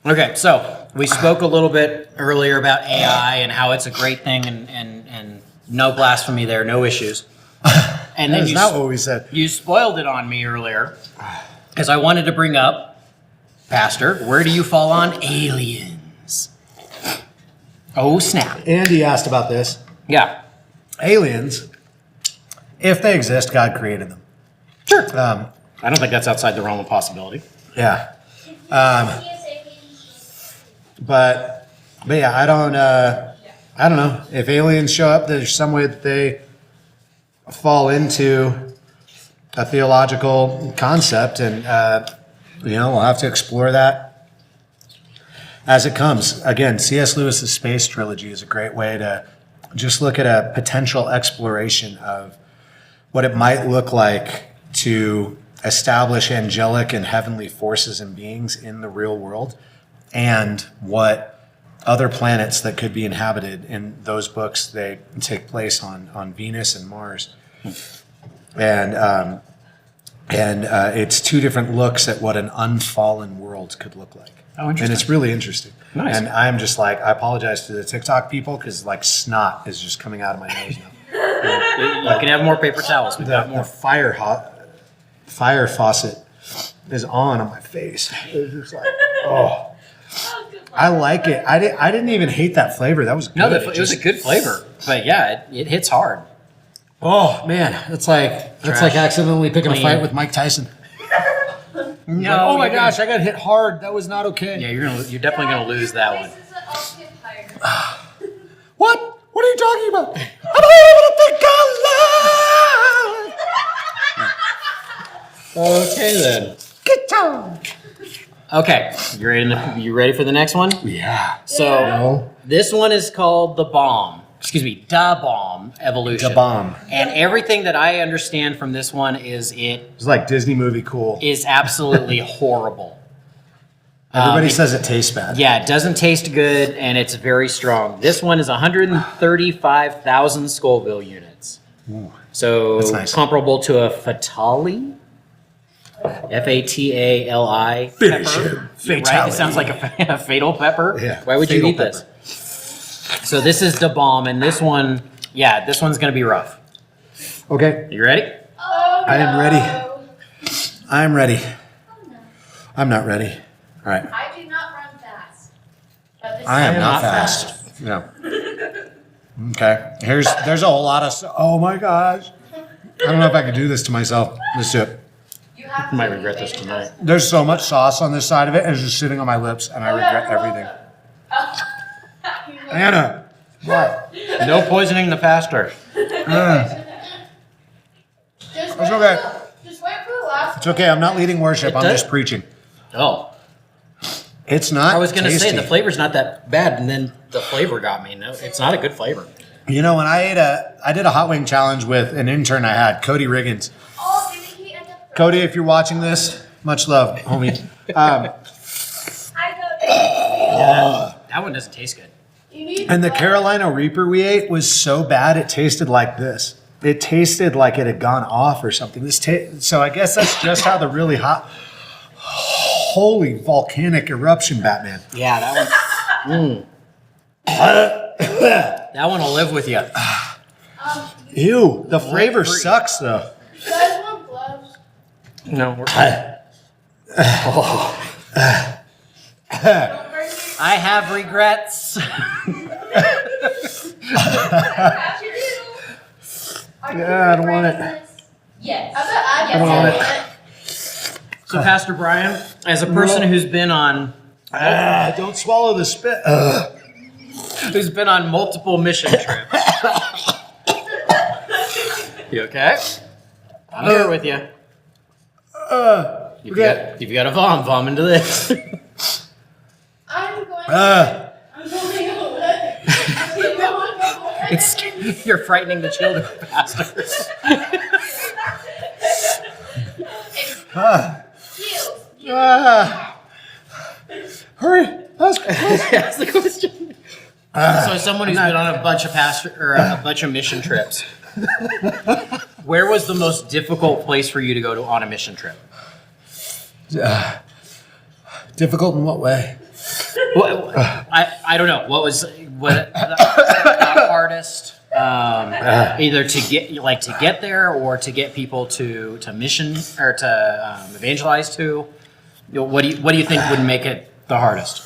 Okay, so we spoke a little bit earlier about AI and how it's a great thing and no blasphemy there, no issues. And then That's not what we said. you spoiled it on me earlier because I wanted to bring up, Pastor, where do you fall on aliens? Oh, snap. Andy asked about this. Yeah, Aliens, if they exist, God created them. sure. I don't think that's outside the realm of possibility. Yeah. But yeah, I don't know. If aliens show up, there's some way that they fall into a theological concept, and we'll have to explore that as it comes. Again, C.S. Lewis's Space Trilogy is a great way to just look at a potential exploration of what it might look like to establish angelic and heavenly forces and beings in the real world, and what other planets that could be inhabited. In those books, they take place on Venus and Mars. And And it's two different looks at what an unfallen world could look like. Oh, interesting. And it's really interesting. Nice. And I'm just like, I apologize to the TikTok people because like snot is just coming out of my nose now. You can have more paper towels. We've got The more. fire faucet is on my face. It's just like, oh. I like it. I didn't even hate that flavor. That was good. No, it was a good flavor, but yeah, it hits hard. Oh man, it's like accidentally picking a fight with Mike Tyson. No, oh my you're gosh, I got hit hard. That was not okay. Yeah, you're definitely gonna lose that one. What? What are you talking about? I'm able to think out loud. Okay then. Get down. Okay, you ready for the next one? Yeah. So this one is called the bomb. Excuse me, Da Bomb Evolution. Da Bomb. And everything that I understand from this one is it It's like Disney movie cool. is absolutely horrible. Everybody says it tastes bad. Yeah, it doesn't taste good and it's very strong. This one is 135,000 Scoville units. Ooh, So that's nice. comparable to a Fatali. Fatali Finish pepper. him. Right? Fatality. It sounds like a fatal pepper. Yeah, Why would you fatal eat this? So this is the bomb, and this one, this one's gonna be rough. Okay, You ready? I am ready. I'm ready. I'm not ready. All right. I do not run fast. But this I am am not not fast. Yeah. Okay. There's a whole lot of. Oh my gosh. I don't know if I could do this to myself. Let's do it. You have You might to regret this make it tonight. There's so much sauce on this side of it, and it's just sitting on my lips, and I regret everything. Anna. What? No poisoning the pastor. Just It's wait okay. Just wait for the last It's okay. I'm not leading worship. It I'm does- just preaching. Oh, It's not. I was gonna say tasty. the flavor's not that bad, and then the flavor got me. No, it's not a good flavor. You know, when I did a hot wing challenge with an intern I had, Cody Riggins. Oh, didn't he end up? Cody, if you're watching this, much love, homie. I go. That one doesn't taste good. You need And the Carolina Reaper we ate was so bad it tasted like this. It tasted like it had gone off or something. So I guess that's just how the really hot, holy volcanic eruption, Batman. Yeah, that one. That one will live with you. Ew, the flavor Free. sucks though. You guys want gloves? No, we're. Don't burn your I have regrets. Yeah, I don't want it. Yes. I bet I don't want it. So, Pastor Brian, as a person who's been on Don't swallow the spit. who's been on multiple mission trips, you okay? I'm here with you. If you got a vom into this. I'm going Uh, I'm going away. I'm going away. It's you're frightening the children, Pastor. hurry. Ask. That's the question. So, as someone who's been on a bunch of mission trips, where was the most difficult place for you to go to on a mission trip? Difficult in what way? Well, I don't know. What the hardest? Either to get there or to get people to mission or to evangelize to. What do you think would make it the hardest?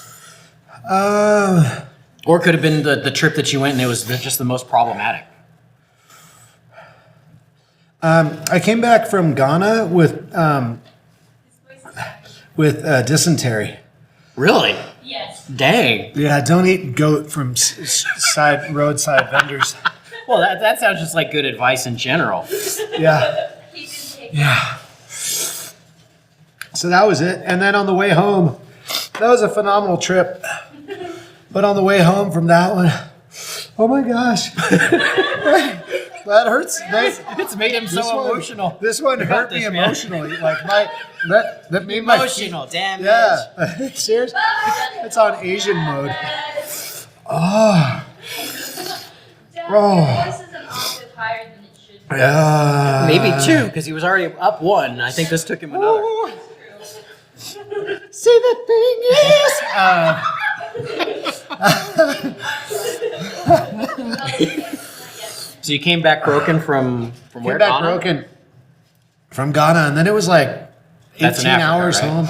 Or it could have been the trip that you went and it was just the most problematic. I came back from Ghana with dysentery. Really? Yes. Dang. Yeah, don't eat goat from roadside vendors. Well, that sounds just like good advice in general. Yeah, He didn't take yeah. So that was it. And then on the way home, that was a phenomenal trip. But on the way home from that one, oh my gosh. That hurts. It's made him so emotional. This one You hurt got me this, man. emotionally. Like that made my Emotional damage. Yeah. Seriously. It's on Asian mode. Oh. Dad, your voice is an octave higher than it should be. Yeah. Maybe 2, because he was already up 1. I think this took him another. See, the thing is, So you came back broken from where? came back Ghana? broken from Ghana, and then it was like 18 That's in Africa, hours right? home.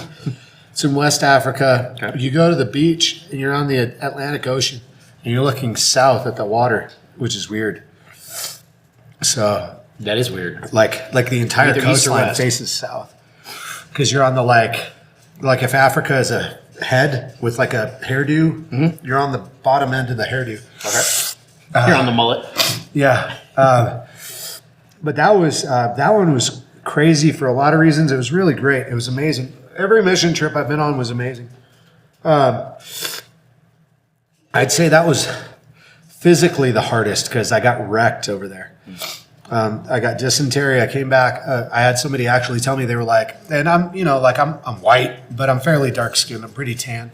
It's in West Africa. Okay. You go to the beach, and you're on the Atlantic Ocean, and you're looking south at the water, which is weird. So, That is weird. like the entire Either east or coastline west. faces south, because you're on the like if Africa is a head with like a hairdo, you're on the bottom end of the hairdo. Okay. You're on the mullet. Yeah, but that one was crazy for a lot of reasons. It was really great. It was amazing. Every mission trip I've been on was amazing. I'd say that was physically the hardest because I got wrecked over there. I got dysentery. I came back. I had somebody actually tell me, they were like, and I'm white, but I'm fairly dark skinned. I'm pretty tan.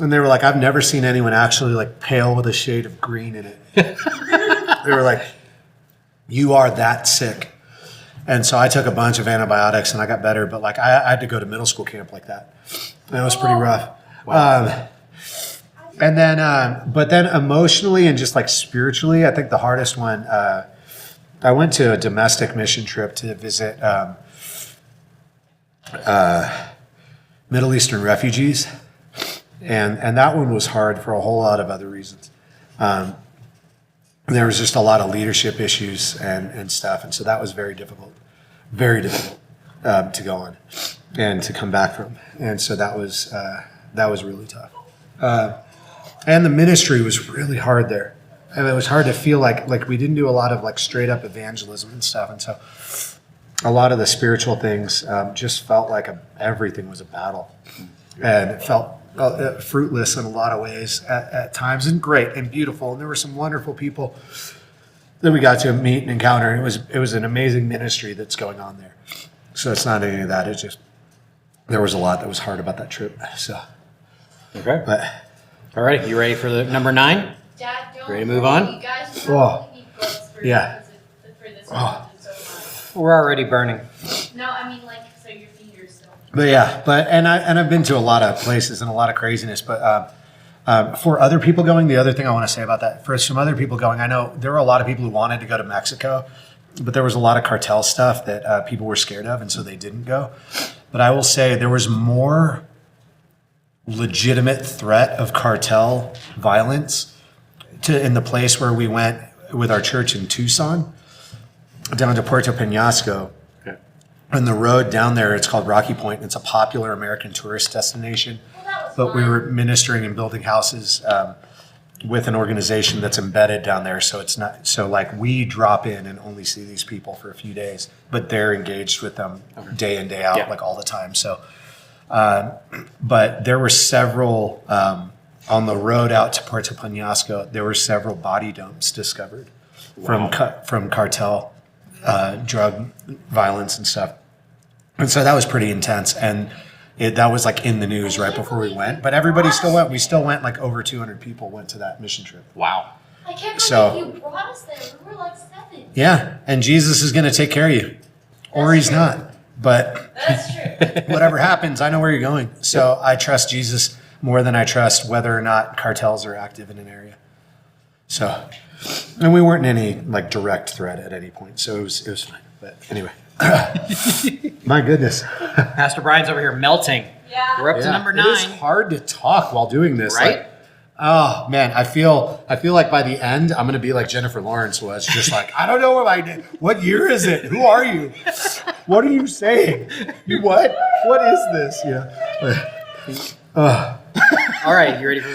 And they were like, I've never seen anyone actually like pale with a shade of green in it. They were like, you are that sick. And so I took a bunch of antibiotics and I got better, but like I had to go to middle school camp like that. And it was pretty rough. And then, but then emotionally and just like spiritually, I think the hardest one, I went to a domestic mission trip to visit Middle Eastern refugees. And that one was hard for a whole lot of other reasons. There was just a lot of leadership issues and stuff. And so that was very difficult to go on and to come back from. And so that was really tough. And the ministry was really hard there. And it was hard to feel like we didn't do a lot of like straight up evangelism and stuff. And so a lot of the spiritual things just felt like everything was a battle. And it felt fruitless in a lot of ways at times, and great and beautiful. And there were some wonderful people that we got to meet and encounter. It was an amazing ministry that's going on there. So it's not any of that. It's just there was a lot that was hard about that trip. So Okay. but All right. You ready for the number 9? Dad, don't Ready to move on? You guys Oh. probably need books for, Yeah. for this Oh. one. So We're already burning. no, I mean like so your fingers still. But yeah, I've been to a lot of places and a lot of craziness. But for other people going, the other thing I want to say about that, for some other people going, I know there were a lot of people who wanted to go to Mexico, but there was a lot of cartel stuff that people were scared of, and so they didn't go. But I will say there was more legitimate threat of cartel violence in the place where we went with our church in Tucson, down to Puerto Penasco. And the road down there, it's called Rocky Point. And it's a popular American tourist destination. Well, that was But we fun. were ministering and building houses with an organization that's embedded down there. So it's not, so like we drop in and only see these people for a few days, but they're engaged with them day in, day out, Yeah. like all the time. So, but there were several, on the road out to Puerto Penasco, there were several body dumps discovered from cartel drug violence and stuff. And so that was pretty intense. And that was like in the news right before we went. But everybody still went. We still went, like over 200 people went to that mission trip. Wow. I can't So- believe you brought us there. We were like 7. Yeah. And Jesus is going to take care of you. Or he's not. But That's true. whatever happens, I know where you're going. So I trust Jesus more than I trust whether or not cartels are active in an area. So, and we weren't in any like direct threat at any point. So it was fine. But anyway, my goodness. Pastor Brian's over here melting. Yeah. We're up to number 9. It is hard to talk while doing this. Right? Like, oh man, I feel like by the end I'm gonna be like Jennifer Lawrence was, just like, I don't know what I did. What year is it? Who are you? What are you saying? What? What is this? Yeah. All right. You ready for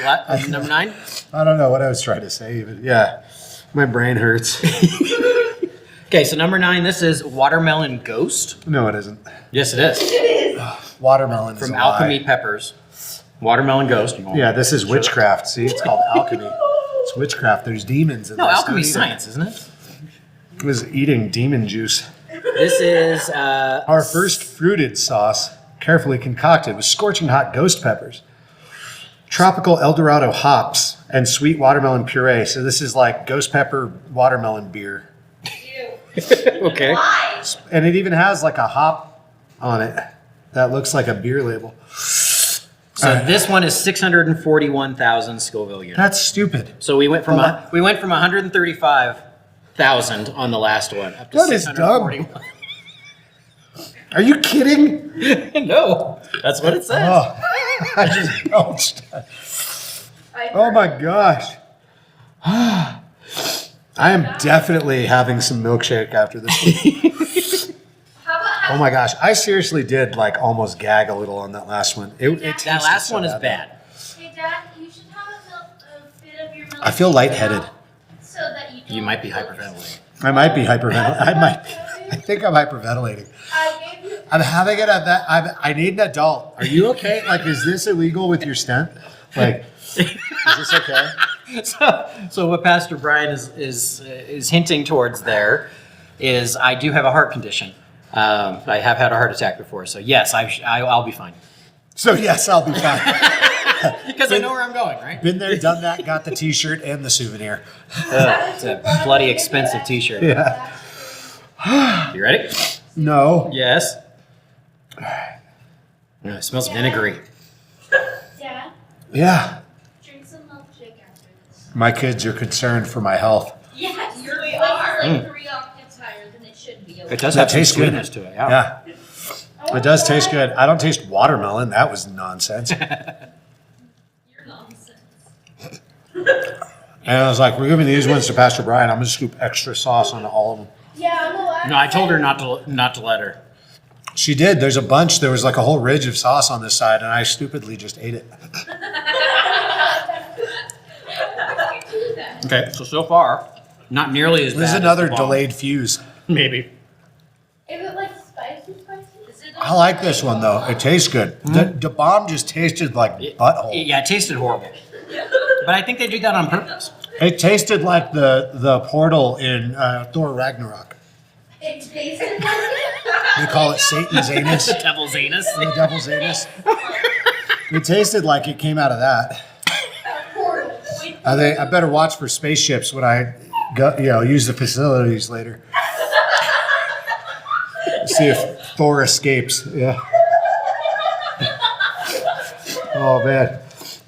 number 9? I don't know what I was trying to say even. Yeah. My brain hurts. Okay. So number 9, this is Watermelon Ghost. No, it isn't. Yes, it is. Watermelon is From a lie. Alchemy Peppers. Watermelon Ghost. Yeah, this is witchcraft. See, it's called alchemy. It's witchcraft. There's demons in No, this. alchemy's Don't eat science, isn't it? it. Was eating demon juice. This is Our first fruited sauce, carefully concocted with scorching hot ghost peppers, tropical Eldorado hops, and sweet watermelon puree. So this is like ghost pepper watermelon beer. Okay. Why? And it even has like a hop on it that looks like a beer label. So this one is 641,000 Scoville units. That's stupid. So we went from Well, 135,000 on the last one up to That is dumb. 641. Are you kidding? No, that's what it says. Oh, I just belched. Oh my gosh. I am definitely having some milkshake after this one. How about Oh my gosh. I seriously did like almost gag a little on that last one. It That tasted last so one is bad. hey Dad, you should have a bit of your milk. I feel lightheaded. So that you don't You might be hyperventilating. I might be hyperventilating. I think I'm hyperventilating. I gave you. I'm having it at that. I need an adult. Are you okay? Like, is this illegal with your stent? Like, is this okay? So what Pastor Brian is hinting towards there is I do have a heart condition. I have had a heart attack before, so yes, I'll be fine. So yes, I'll be fine. Because I know where I'm going, right? Been there, done that. Got the T-shirt and the souvenir. It's a bloody expensive T-shirt. Yeah. You ready? No. Yes. It smells vinegary. Dad, Yeah. drink some milkshake after this. My kids are concerned for my health. Yes, you really are. Like 3 octaves higher than it should be. It does That have some tastes good. sweetness to it. Yeah. Yeah. It does taste good. I don't taste watermelon. That was nonsense. And You're nonsense. I was like, we're giving these ones to Pastor Brian. I'm gonna scoop extra sauce onto all of them. Yeah, I'm allowed. No, I told her not to let her. She did. There's a bunch. There was like a whole ridge of sauce on this side, and I stupidly just ate it. Okay, so far, not nearly as bad. This is as another the bomb. delayed fuse. Maybe. Is it like spicy? Is it I like this one though. It tastes good. The bomb just tasted like butthole. Yeah, it tasted horrible. But I think they do that on purpose. It tasted like the portal in Thor Ragnarok. It tasted like it. We call it Satan's anus. The devil's anus. The devil's anus. It tasted like it came out of that. I better watch for spaceships when I go, use the facilities later. See if Thor escapes. Yeah. Oh man.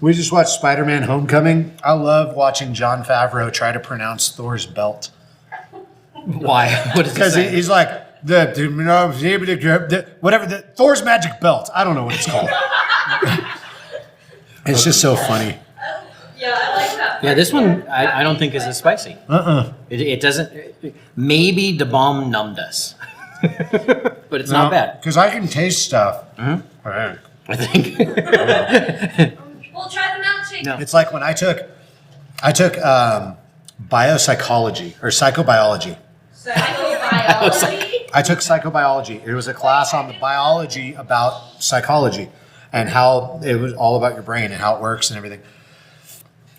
We just watched Spider-Man Homecoming. I love watching Jon Favreau try to pronounce Thor's belt. Why? What does it Because say? he's like, whatever, Thor's magic belt. I don't know what it's called. It's just so funny. Yeah, I like that. Yeah, this one I don't think is as spicy. It doesn't. Maybe the bomb numbed us, but it's not bad. Because I can taste stuff. I think. We'll try the milkshake. No. It's like when I took biopsychology or psychobiology. Psychobiology. I took psychobiology. It was a class on the biology about psychology and how it was all about your brain and how it works and everything.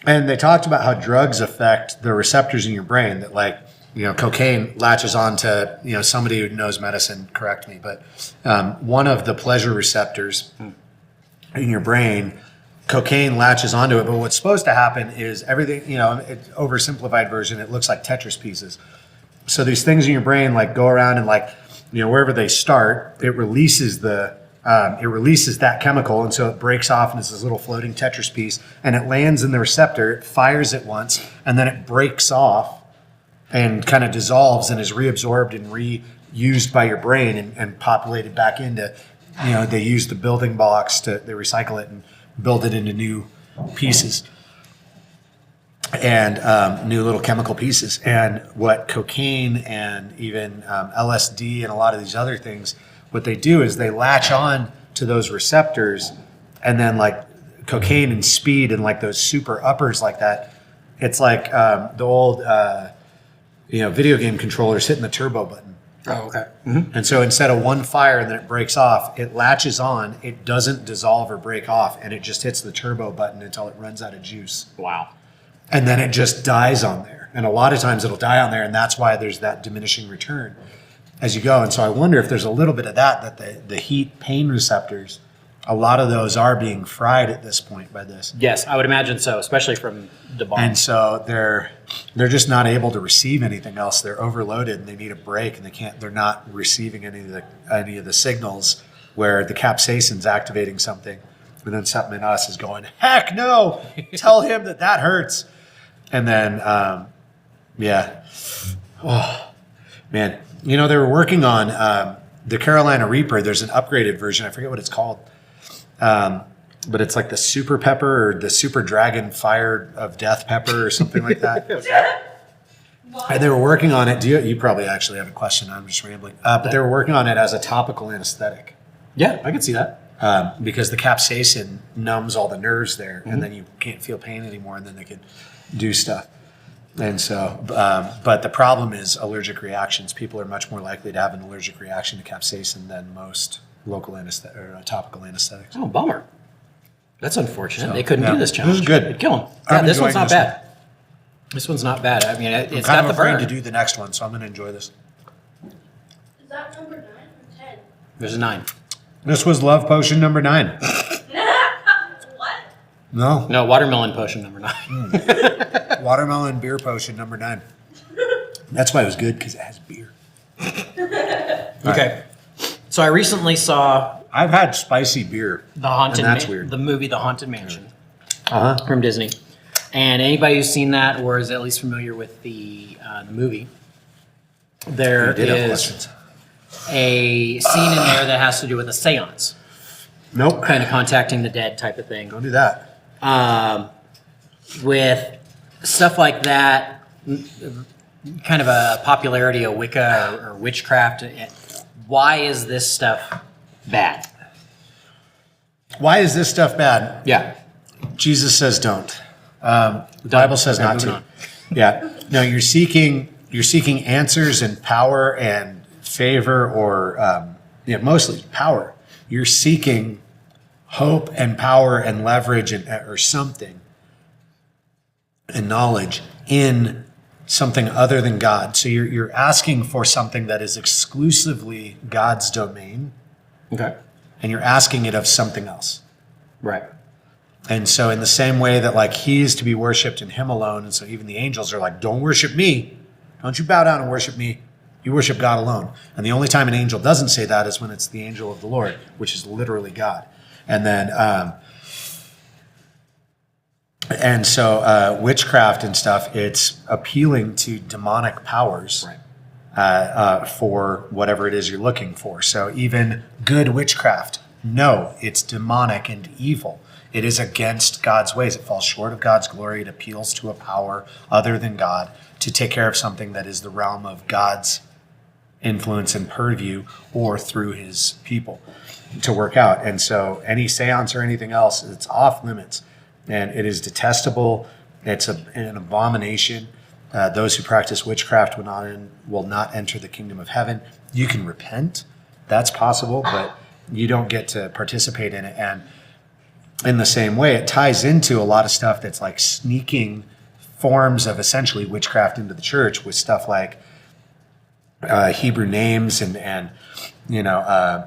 And they talked about how drugs affect the receptors in your brain that cocaine latches on to, somebody who knows medicine, correct me, but one of the pleasure receptors in your brain, cocaine latches onto it. But what's supposed to happen is everything, oversimplified version, it looks like Tetris pieces. So these things in your brain go around and wherever they start, it releases that chemical, and so it breaks off and it's this little floating Tetris piece, and it lands in the receptor, it fires it once, and then it breaks off and kind of dissolves and is reabsorbed and reused by your brain and populated back into, they use the building blocks they recycle it and build it into new pieces and new little chemical pieces. And what cocaine and even LSD and a lot of these other things, what they do is they latch on to those receptors, and then cocaine and speed and those super uppers like that, it's like the old video game controllers hitting the turbo button. Oh, okay. And so instead of one fire and then it breaks off, it latches on, it doesn't dissolve or break off, and it just hits the turbo button until it runs out of juice. Wow. And then it just dies on there. And a lot of times it'll die on there, and that's why there's that diminishing return as you go. And so I wonder if there's a little bit of that the heat pain receptors a lot of those are being fried at this point by this. Yes, I would imagine so, especially from the bomb. And so they're just not able to receive anything else. They're overloaded and they need a break, and they're not receiving any of the signals where the capsaicin's activating something, and then something in us is going, heck no, tell him that hurts. And then oh man, they were working on the Carolina Reaper. There's an upgraded version, I forget what it's called, but it's like the super pepper or the super dragon fire of death pepper or something like that. And they were working on it. You probably actually have a question. I'm just rambling. But they were working on it as a topical anesthetic. Yeah, I can see that. Because the capsaicin numbs all the nerves there, and then you can't feel pain anymore, and then they can do stuff. And so, but the problem is allergic reactions. People are much more likely to have an allergic reaction to capsaicin than most local anesthetic or topical anesthetics. Oh, bummer. That's unfortunate. So, they couldn't yeah. do this challenge. This is good. It'd kill them. I'm This one's enjoying not this bad. This one's not bad. I mean, it's I'm got kind the of afraid burn. to do the next one, so I'm going to enjoy this. Is that number 9 or 10? There's a 9. This was love potion number 9. What? No, No, watermelon potion number 9. watermelon beer potion number 9. That's why it was good, because it has beer. Okay. So I recently saw I've had spicy beer. the Haunted And that's weird. the movie The Haunted Mansion Uh-huh. from Disney. And anybody who's seen that or is at least familiar with the movie, there You did have is questions. a scene in there that has to do with a seance, Nope. kind of contacting the dead type of thing. Don't do that. With stuff like that, kind of a popularity of Wicca or witchcraft. Why is this stuff bad? Why is this stuff bad? Yeah. Jesus says don't. The Bible says Okay, not moving to. on. Yeah. No, you're seeking answers and power and favor, or mostly power. You're seeking hope and power and leverage or something and knowledge in something other than God. So you're asking for something that is exclusively God's domain, Okay. and you're asking it of something else. Right. And so in the same way that like he is to be worshiped and him alone, and so even the angels are like, don't worship me. Don't you bow down and worship me. You worship God alone. And the only time an angel doesn't say that is when it's the angel of the Lord, which is literally God. And then, witchcraft and stuff, it's appealing to demonic powers. Right. For whatever it is you're looking for. So even good witchcraft, no, it's demonic and evil. It is against God's ways. It falls short of God's glory. It appeals to a power other than God to take care of something that is the realm of God's influence and purview, or through his people to work out. And so any seance or anything else, it's off limits, and it is detestable. It's an abomination. Those who practice witchcraft will not enter the kingdom of heaven. You can repent. That's possible, but you don't get to participate in it. And in the same way, it ties into a lot of stuff that's like sneaking forms of essentially witchcraft into the church, with stuff like Hebrew names and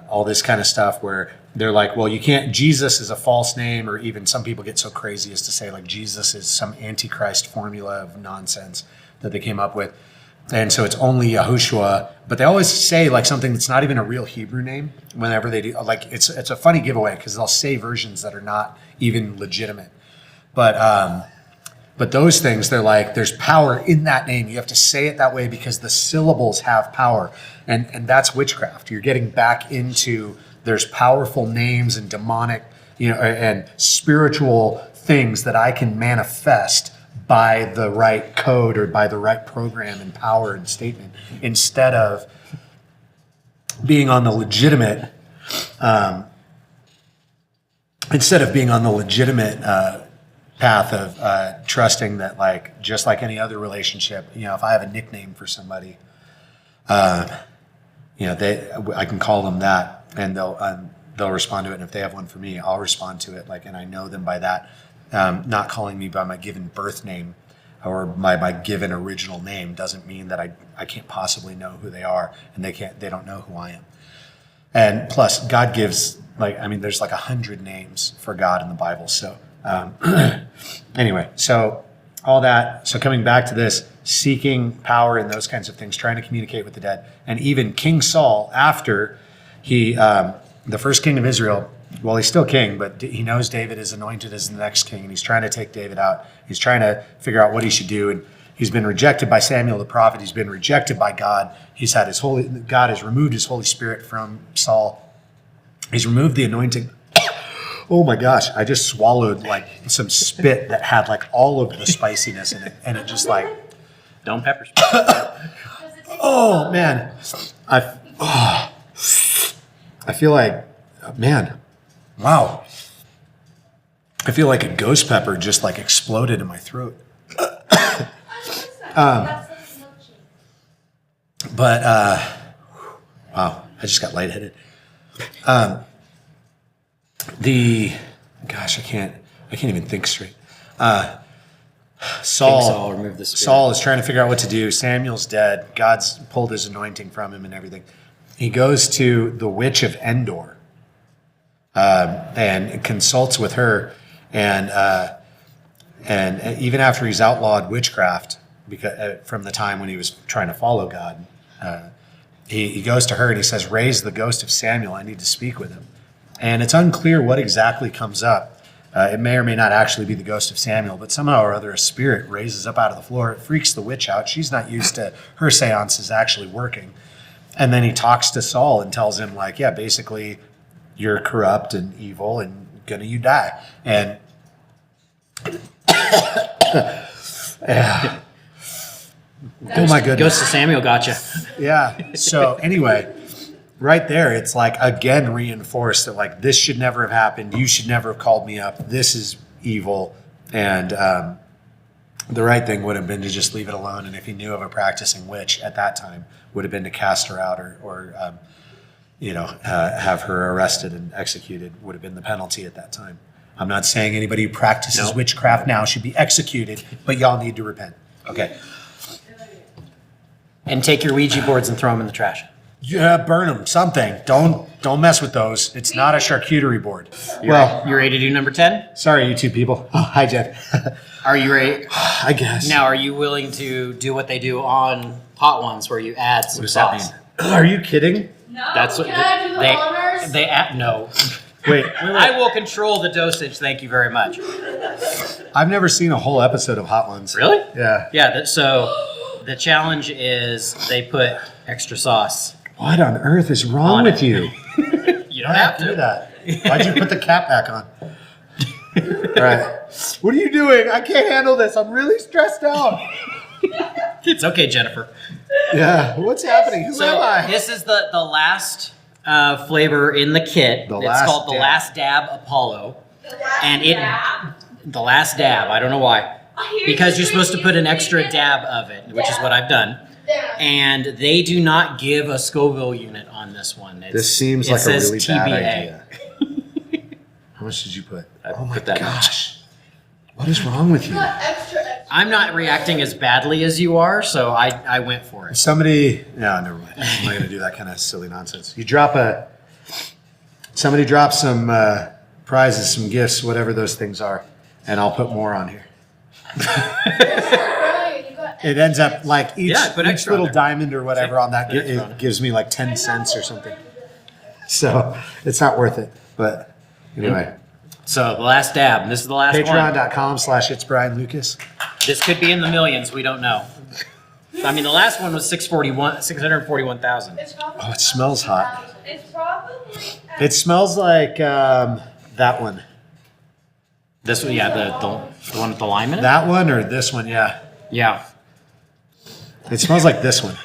all this kind of stuff, where they're like, well, you can't, Jesus is a false name, or even some people get so crazy as to say like Jesus is some antichrist formula of nonsense that they came up with. And so it's only Yahushua, but they always say like something that's not even a real Hebrew name whenever they do. Like it's a funny giveaway, because they'll say versions that are not even legitimate. But those things, they're like, there's power in that name. You have to say it that way because the syllables have power. And that's witchcraft. You're getting back into, there's powerful names and demonic, and spiritual things that I can manifest by the right code or by the right program and power and statement, instead of being on the legitimate, path of trusting that, like, just like any other relationship, if I have a nickname for somebody, I can call them that, and they'll respond to it. And if they have one for me, I'll respond to it. Like, and I know them by that. Not calling me by my given birth name or my given original name doesn't mean that I can't possibly know who they are, and they don't know who I am. And plus, God gives like, I mean, there's like 100 names for God in the Bible. So anyway, so all that. So coming back to this, seeking power and those kinds of things, trying to communicate with the dead. And even King Saul, after he, the first king of Israel, well, he's still king, but he knows David is anointed as the next king, and he's trying to take David out. He's trying to figure out what he should do. And he's been rejected by Samuel the prophet. He's been rejected by God. God has removed his Holy Spirit from Saul. He's removed the anointing. Oh my gosh, I just swallowed like some spit that had like all of the spiciness in it. And it just like, Don't pepper spray. oh man. I feel like, man, wow. I feel like a ghost pepper just like exploded in my throat. But wow, I just got lightheaded. I can't even think straight. Saul removed the spirit. Saul is trying to figure out what to do. Samuel's dead. God's pulled his anointing from him and everything. He goes to the witch of Endor and consults with her. And even after he's outlawed witchcraft, because from the time when he was trying to follow God, he goes to her and he says, "Raise the ghost of Samuel. I need to speak with him." And it's unclear what exactly comes up. It may or may not actually be the ghost of Samuel, but somehow or other a spirit raises up out of the floor. It freaks the witch out. She's not used to her seances actually working. And then he talks to Saul and tells him, like, yeah, basically you're corrupt and evil and you die. And oh my goodness. Ghost of Samuel gotcha. Yeah. So anyway, right there, it's like again reinforced that like this should never have happened. You should never have called me up. This is evil. And the right thing would have been to just leave it alone. And if he knew of a practicing witch at that time, would have been to cast her out or have her arrested and executed would have been the penalty at that time. I'm not saying anybody who practices witchcraft now should be executed, but y'all need to repent. Okay. And take your Ouija boards and throw them in the trash. Yeah, burn them. Something. Don't mess with those. It's not a charcuterie board. You ready to do number 10? Sorry, you two people. Oh, hi, Jeff. Are you ready? I guess. Now, are you willing to do what they do on Hot Ones, where you add some sauce? Are you kidding? No. That's what Can I do the honors? they add. No, Wait. I will control the dosage. Thank you very much. I've never seen a whole episode of Hot Ones. Really? Yeah. Yeah. So the challenge is they put extra sauce. What on earth is wrong On with it. you? You don't have do to. that. Why'd you put the cap back on? All right. What are you doing? I can't handle this. I'm really stressed out. It's okay, Jennifer. Yeah. What's happening? Who am So I? this is the last flavor in the kit. The It's last called the dab. Last Dab Apollo, and the last dab. I don't know why. Because you're supposed to put an extra dab of it, which is what I've done. And they do not give a Scoville unit on this one. This seems it like a says really bad TBA. idea. How much did you put? Oh my put that much. gosh. What is wrong with you? Extra. I'm not reacting as badly as you are, so I went for it. Somebody, no, never mind. I'm not going to do that kind of silly nonsense. Somebody drop some prizes, some gifts, whatever those things are, and I'll put more on here. Right, you got It ends up like each put extra on little there. diamond or whatever on that Put extra on it it. gives me like 10 cents or something. So it's not worth it. But anyway, So the last dab. This is the last one. patreon.com/it's Brian Lucas. This could be in the millions. We don't know. I mean, the last one was 641,000. It's probably Oh, it smells hot. It's probably. It smells like that one. This one, yeah, the one with the lime in it. That one or this one, yeah. Yeah, It smells like this one.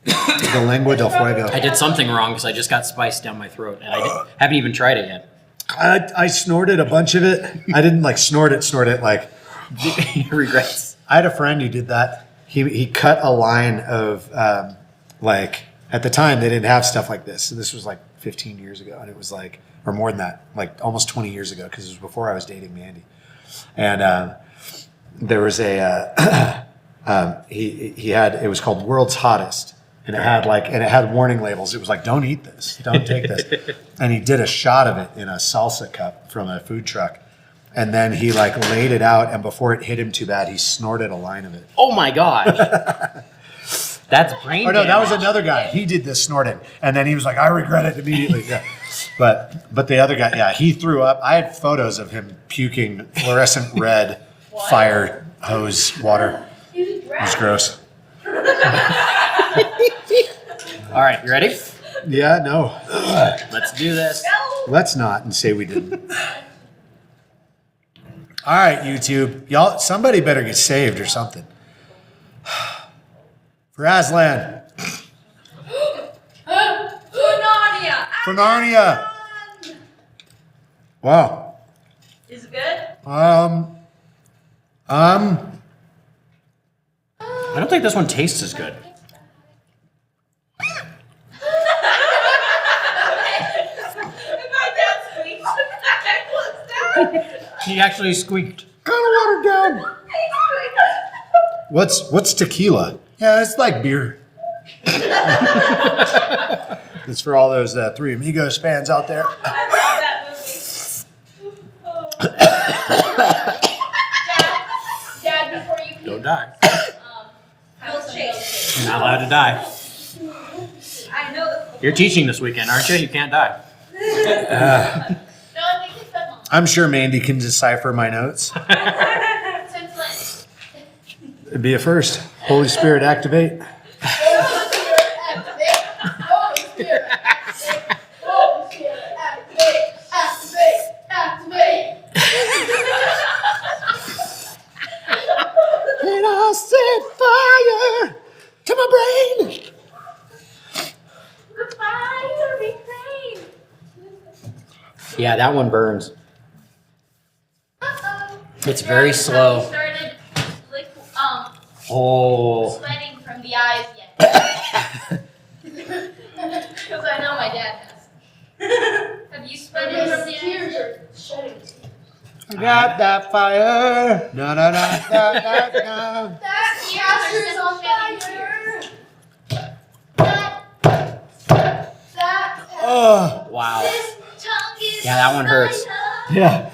The Lengua del Fuego. I did something wrong because I just got spice down my throat, and haven't even tried it yet. I snorted a bunch of it. I didn't like snort it like. Regrets. I had a friend who did that. He cut a line of like at the time they didn't have stuff like this. So this was like 15 years ago, and it was like, or more than that, like almost 20 years ago, because it was before I was dating Mandy. And there was a he had, it was called World's Hottest, and it had warning labels. It was like, don't eat this, don't take this. And he did a shot of it in a salsa cup from a food truck. And then he like laid it out, and before it hit him too bad, he snorted a line of it. Oh my gosh. That's brain Oh no, that was damage. another guy. He did this snorting, and then he was like, "I regret it immediately." Yeah. But the other guy, yeah, he threw up. I had photos of him puking fluorescent red fire hose water. It was gross. All right, you ready? Yeah, no, Let's do this. let's not and say we didn't. All right, YouTube, y'all, somebody better get saved or something. For Aslan, Narnia. for Narnia. Wow. Is it good? I don't think this one tastes as good. My dad squeaked. What's that? He actually squeaked. Kind of watered down. What's tequila? Yeah, it's like beer. It's for all those Three Amigos fans out there. I love that movie. Dad, before you Don't die. Will Chase. You're not allowed to die. I know the. You're teaching this weekend, aren't you? You can't die. No, I think it's been long. I'm sure Mandy can decipher my notes. Since when? It'd be a first. Holy Spirit, activate. Holy Spirit, activate. Holy Spirit, activate. Holy Spirit, activate. Activate. Activate. And I'll set fire to my brain. Fire refrain. Yeah, that one burns. Uh-oh. It's very slow. Have you started like Oh. sweating from the eyes yet? Because I know my dad has. Have you sweated from the Tears eyes? are shedding. I got that fire. No, no, no, no, no, no. That pastor's on fire. That Oh, Wow. This tongue is Yeah, that one hurts. fire. yeah.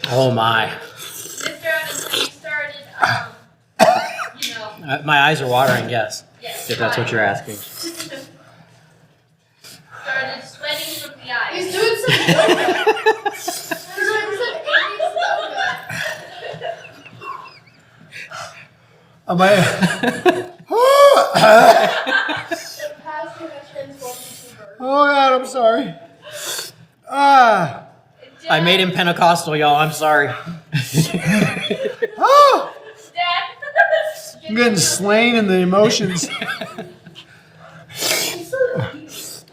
Oh my. Mr. Evans, have you started, you know, My eyes are watering, yes. yes, If that's what you're asking. started sweating from the eyes. he's doing some yoga. He's doing some 80s yoga. Am I? The pastor has transformed into a bird. Oh God, I'm sorry. Ah. I made him Pentecostal, y'all. I'm sorry. Oh, Dad. I'm getting slain in the emotions. He's so cute.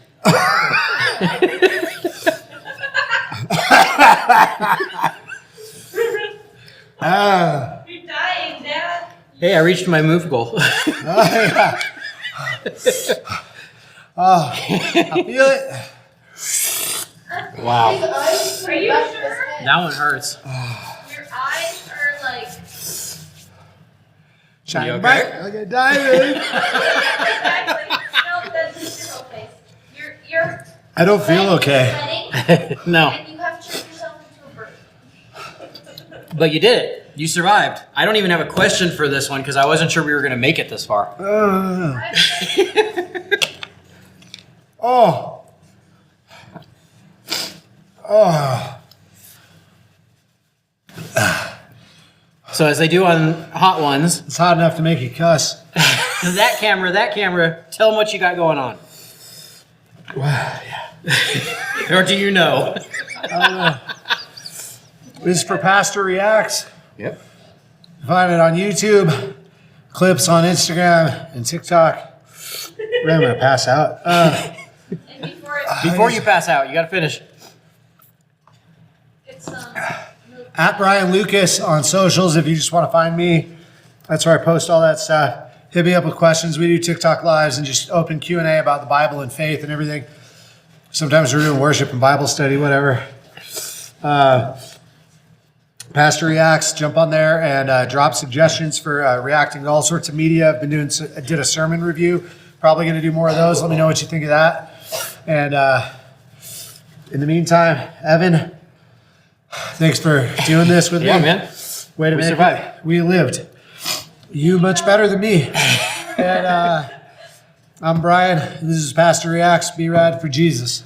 Ah. You're dying, Dad. Hey, I reached my move goal. Oh, yeah. Oh, I feel it. Wow. His eyes to Are you the back of his sure? head. That one hurts. Your eyes are like. Shine okay? bright like a diamond. Exactly. No, that's just your whole face. You're I don't feel okay. sweating, No. and you have turned yourself into a bird. But you did it. You survived. I don't even have a question for this one because I wasn't sure we were going to make it this far. Oh. Oh. So as they do on Hot Ones, It's hot enough to make you cuss. that camera, tell them what you got going on. Or do you know? This is for Pastor Reacts. Yep. Find it on YouTube, clips on Instagram and TikTok. I'm gonna pass out. And before Before you pass out, you got to finish. it's At Brian Lucas on socials if you just want to find me. That's where I post all that stuff. Hit me up with questions. We do TikTok lives and just open Q&A about the Bible and faith and everything. Sometimes we're doing worship and Bible study, whatever. Pastor Reacts. Jump on there and drop suggestions for reacting to all sorts of media. I've been did a sermon review. Probably going to do more of those. Let me know what you think of that. And in the meantime, Evan, thanks for doing this with me. Yeah, man. Wait a We minute. survived. We lived. You much better than me. And I'm Brian. This is Pastor Reacts. Be rad for Jesus.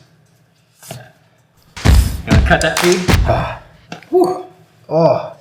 You want to cut that feed? Oh.